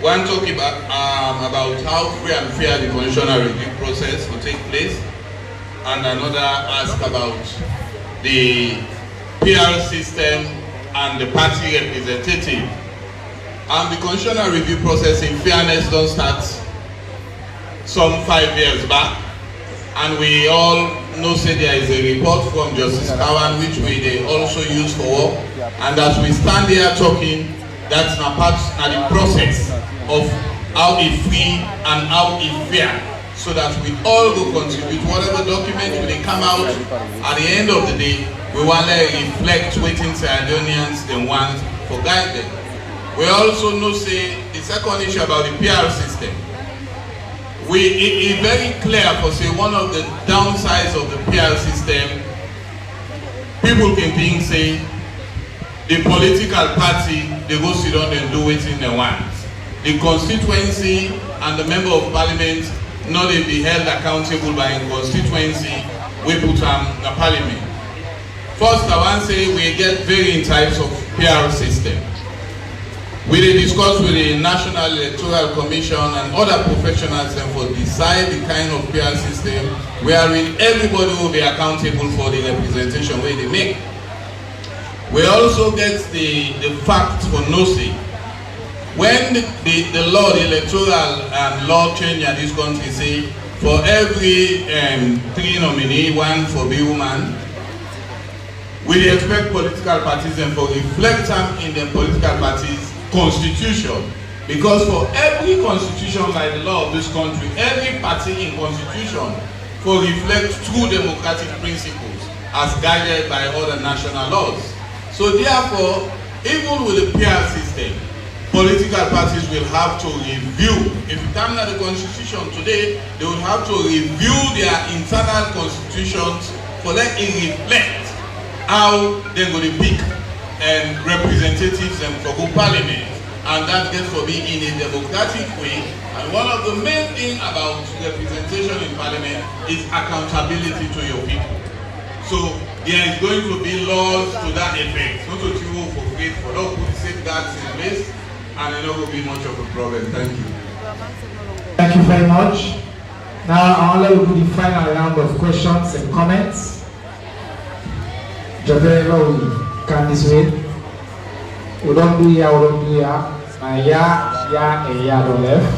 One talking about how free and fair the constitutional review process will take place, and another ask about the PR system and the party representative. The constitutional review process, in fairness, don't start some 5 years back, and we all know say there is a report from Justice Kawan which they also use for work, and as we stand here talking, that's not part of the process of how it free and how it fair, so that we all will contribute whatever document will come out at the end of the day. We want to reflect waiting Sierra-Leoneans they want for guidance. We also know say the second issue about the PR system. It's very clear for say one of the downsides of the PR system, people can think say the political party they go sit down and do it in the want. The constituency and the member of parliament not they be held accountable by the constituency we put the parliament. First, I want to say we get varying types of PR system. We discuss with the National Electoral Commission and other professionals and for decide the kind of PR system wherein everybody will be accountable for the representation where they make. We also get the fact for NOSI. When the law, the electoral law change in this country say for every 3 nominee, 1 for be woman, we expect political parties and for reflect in the political parties constitution, because for every constitution by the law of this country, every party in constitution for reflect true democratic principles as guided by other national laws. So therefore, even with the PR system, political parties will have to review. If you come to the constitution today, they will have to review their internal constitutions for let it reflect how they're going to pick representatives and for good parliament, and that gets to be in a democratic way. And one of the main things about representation in parliament is accountability to your people. So there is going to be laws to that effect. Not to you for faith, for not put safeguards in place, and it not will be much of a problem. Thank you. Thank you very much. Now I want to do the final round of questions and comments. Jabela we can this way. We don't do here, we don't do here. And don't left.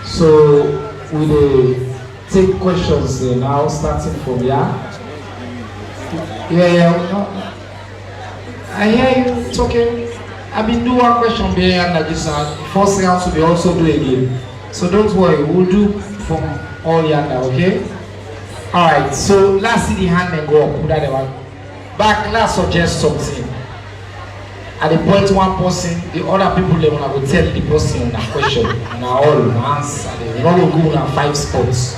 So we take questions now, starting from here. No. I hear you talking. I've been doing one question there and this first round to be also do again. So don't worry, we'll do from all here now, okay? Alright, so let's see the hand and go up. Put that one. Back, let's suggest something. At the point one person, the other people they wanna go tell the person on that question. And all answer. They not go on 5 spots.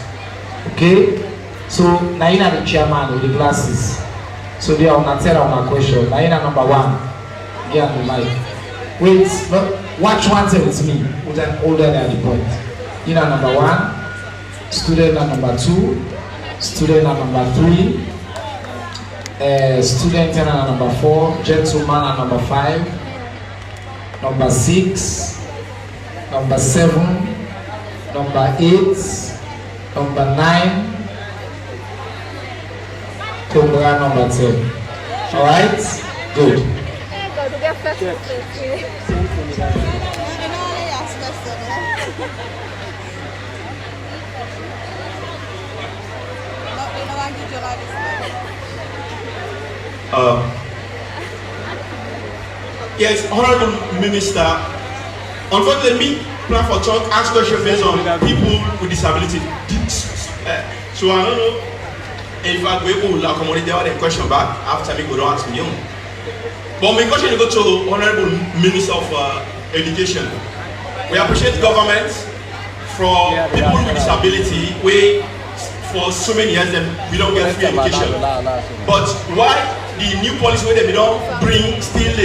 Okay? So now you are the chairman with the glasses. So they are on a tell on a question. Now you are number 1. Get on the mic. Wait, watch one thing with me with an older than the point. You know number 1, student at number 2, student at number 3, student at number 4, gentleman at number 5, number 6, number 7, number 8, number 9, Cobra number 10. Alright? Good. Yes, Honorable Minister, unfortunately, me plan for talk, ask question based on people with disability. So I don't know if I go able to accommodate the question back after me go to ask me. But my question go to Honorable Minister of Education. We appreciate government for people with disability. We for so many years we don't get free education. But why the new policy where they don't bring still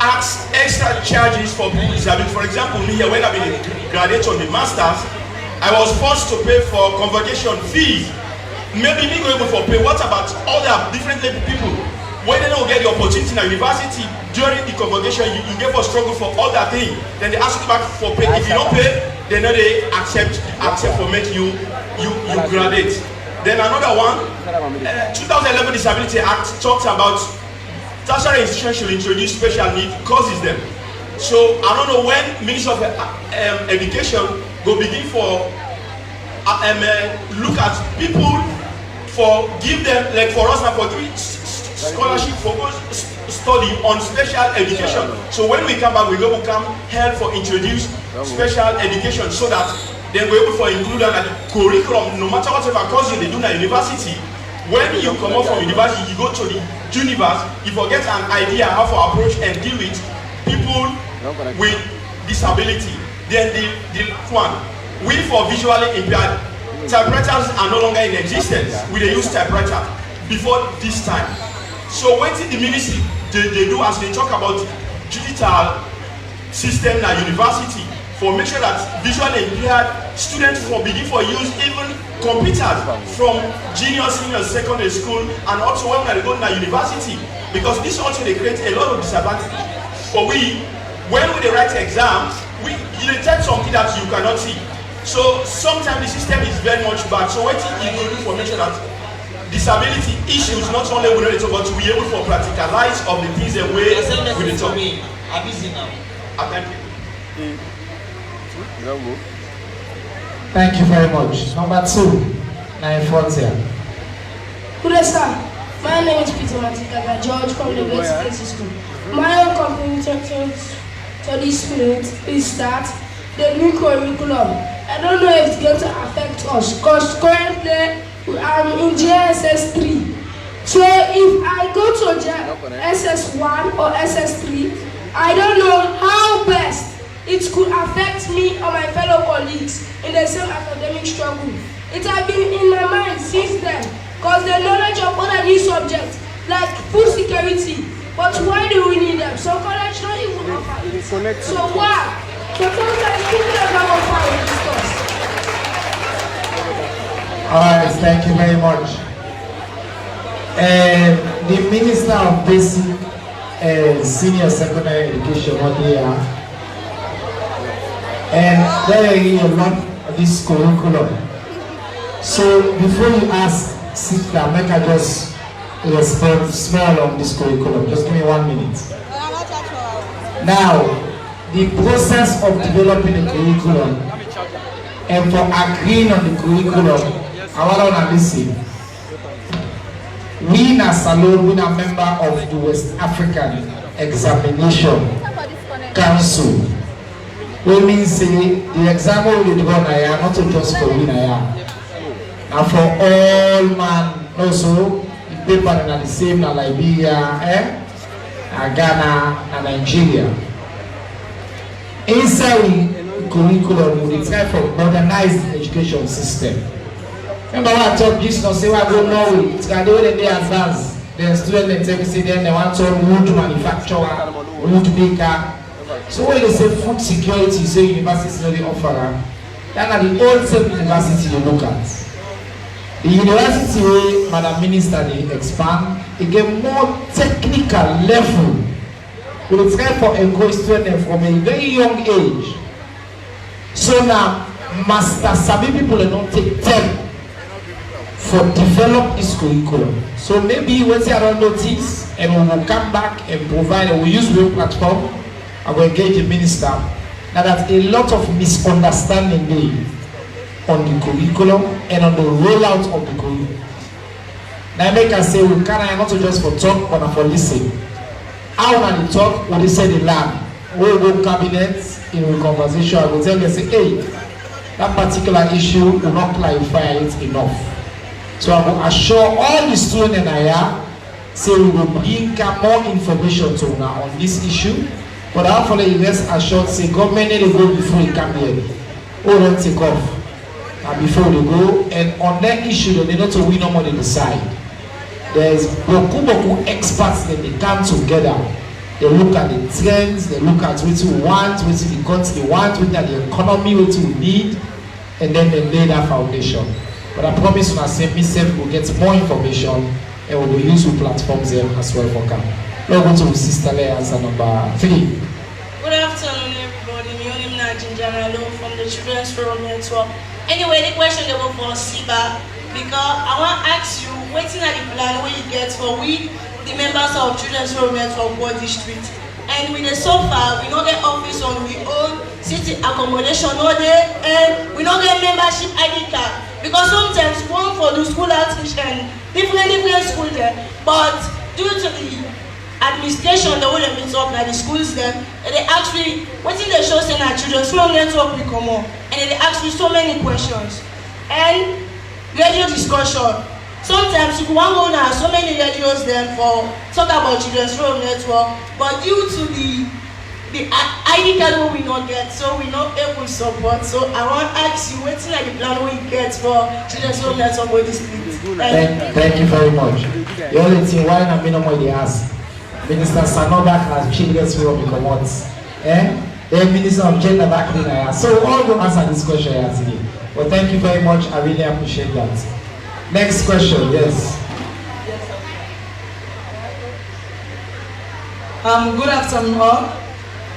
ask extra charges for people with disability? For example, me here when I've been graduate on the masters, I was forced to pay for convocation fees. Maybe me go able for pay. What about other different people when they don't get the opportunity in a university during the convocation? You get for struggle for other things. Then they ask you back for pay. If you don't pay, they know they accept for make you graduate. Then another one, 2011 Disability Act talks about tertiary institutions should introduce special need courses them. So I don't know when Minister of Education go begin for look at people for give them like for us now for doing scholarship for study on special education. So when we come back, we go come help for introduce special education so that then we're able for include that curriculum no matter whatever course you they do at university. When you come out from university, you go to the universe, you forget an idea how to approach and deal with people with disability. Then the one, we for visually impaired, typewriters are no longer in existence. We they use typewriter before this time. So what the ministry they do as they talk about digital system at university for make sure that visually impaired students for begin for use even computers from junior, senior, secondary school and also when they go to university, because this also they create a lot of disadvantage. For we, when we write exams, we detect something that you cannot see. So sometimes the system is very much bad. So what you do for make sure that disability issues not only we know it but to be able to practicalize of the things that way with the talk. I'm busy now. Thank you. Thank you very much. Number 2, 9 Frontier. Good day, sir. My name is Peter Matikaga George from the Basic School. My own commitment to this spirit is that the new curriculum, I don't know if it's going to affect us because currently I'm in JSS 3. So if I go to SS1 or SS3, I don't know how best it could affect me or my fellow colleagues in the same academic struggle. It has been in my mind since then because the knowledge of other new subjects like food security, but why do we need them? So college don't even offer it. So why? So sometimes people don't have a power to discuss. Alright, thank you very much. The Minister of Basic and Senior Secondary Education, what they are. And there is a lot of this curriculum. So before you ask, sit down, make I just respond small on this curriculum. Just give me 1 minute. Now, the process of developing the curriculum and for agreeing on the curriculum, I want to listen. We as Salone, we are a member of the West African Examination Council. We mean say the exam will go na not just for we na and for all man also the paper na the same na Liberia, Ghana and Nigeria. Inside the curriculum we try for modernized education system. Remember what I talk this now say we go Norway, it's can do they advance. The students they take say then they want to wood manufacturer, wood baker. So when they say food security, say universities know the offer, then at the old same university you look at. The university where Madam Minister they expand, it get more technical level. We will try for encourage students from a very young age. So now master sabi people don't take time for develop this curriculum. So maybe once I don't notice, and we will come back and provide, and we use real platform, I will engage the minister. Now that a lot of misunderstanding there on the curriculum and on the rollout of the curriculum. Now make us say we can not just for talk, but for listen. How when they talk, when they say the lab, we go cabinet in a conversation, I will tell them, say, hey, that particular issue will not clarify it enough. So I will assure all the students in Aya, say we will bring more information to now on this issue. But hopefully, rest assured, say government need to go before they come here. Or don't take off. And before they go, and on that issue, they not to win no more they decide. There's boku experts that they come together. They look at the trends, they look at what we want, what the country want, what the economy, what we need, and then they lay that foundation. But I promise when I say myself will get more information and we will use the platforms there as well for camp. Now go to Sister Leah answer number 3. Good afternoon, everybody. Leone from the Children's Forum Network. Anyway, the question they go for Siba, because I want to ask you, waiting at the plan where you get for we, the members of Children's Forum Network, Ward District. And with the so far, we don't get office on we own city accommodation all day, and we don't get membership ID card. Because sometimes one for the school outreach and different school there, but due to the administration, the way they meet up like the schools them, and they actually, what in the show saying our Children's Forum Network will come on, and they ask you so many questions. And radio discussion. Sometimes you want to go now, so many radios then for talk about Children's Forum Network, but due to the ID card we not get, so we not able to support. So I want to ask you, what's like the plan we get for Children's Forum Network with this please? Thank you very much. The only thing why I'm minimum they ask. Minister Sanoba has Children's Forum promotes. The Minister of Gender back in. So all will answer this question here today. But thank you very much. I really appreciate that. Next question, yes. Good afternoon all.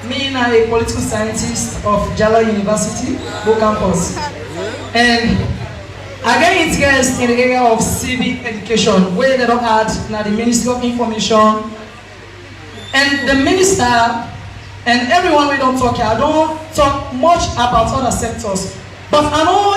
Me and I am a political scientist of Jala University, Bo Campus. And I get interest in the area of civic education, where they don't add now the Ministry of Information. And the minister and everyone we don't talk here, I don't talk much about other sectors. But I know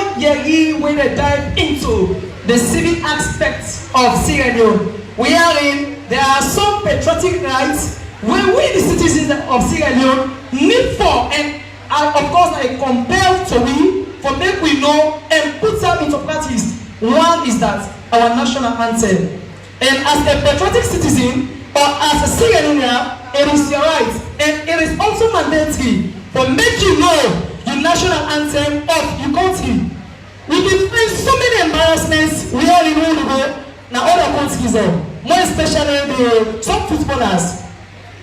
when they dive into the civic aspects of Sierra Leone, wherein there are some patriotic rights where we, the citizens of Sierra Leone, need for, and of course I compelled to we, for make we know and put them into practice. One is that our national anthem. And as a patriotic citizen, or as a Sierra Leonean, it is your right, and it is also mandatory for make you know the national anthem of your country. We can find so many embarrassments we are in all over now other countries, more especially some footballers.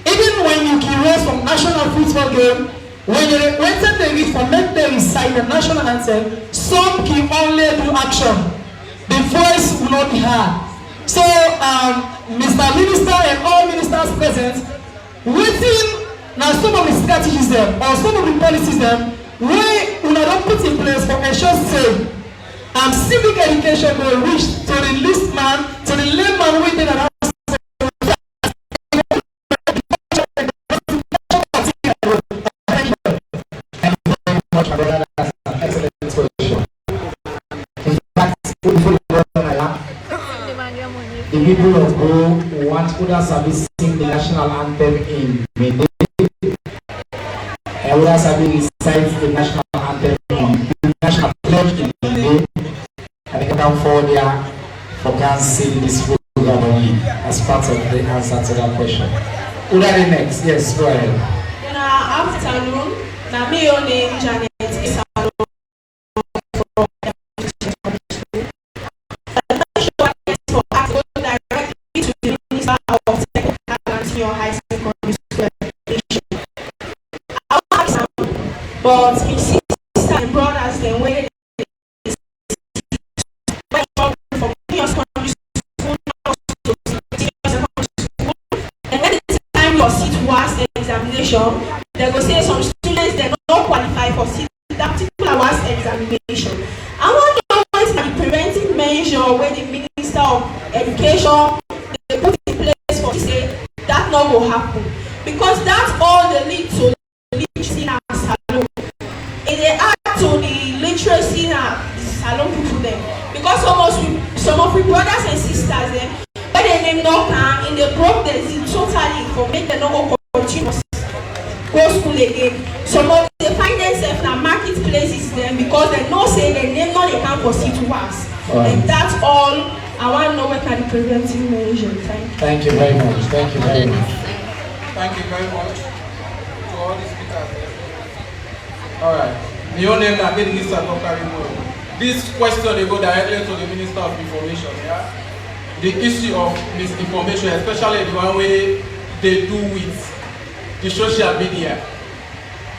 Even when you can raise from national football game, when they reach for make them recite the national anthem, some can only do action. The voice will not be heard. So, Mr. Minister and all ministers present, waiting now some of the strategies there or some of the policies there where we don't put in place for ensure say civic education will reach to the least man, to the layman within an the people of Go want other service sing the national anthem in Mende. And other service recites the national anthem in the national pledge in Mende. And they can come forward there for can sing this program as part of the answer to that question. Who are the next? Yes, go ahead. Good afternoon. Now me your name Janet is but his sister and brothers then waited from secondary school and when the time your seat was the examination, they go say some students they don't qualify for seat measure they put in place for say that not go happen because that all dey lead to literacy and salon. E dey add to the literacy and salon people dem because some of we brothers and sisters dem when dem name no calm e dey broke the zeal totally for make dem no go continue go school again. Some of dey find themselves na marketplaces dem because dem know say dem name no dey count for citizens. And that's all I want to know what kind of preventive measure. Thank you very much. Thank you very much. Thank you very much to all the speakers there. All right. Leone na get list of carry more. This question they go directly to the Minister of Information. Yeah. The issue of misinformation, especially the one way they do with the social media.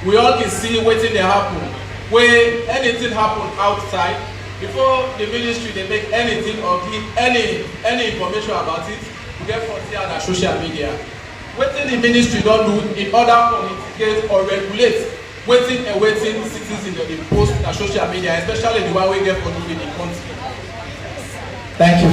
We all can see what they happen. Where anything happen outside, before the ministry they make anything or give any information about it, we get for see on social media. What the ministry don't do in order to mitigate or regulate waiting citizens they post on social media, especially the one we get for doing the country. Thank you.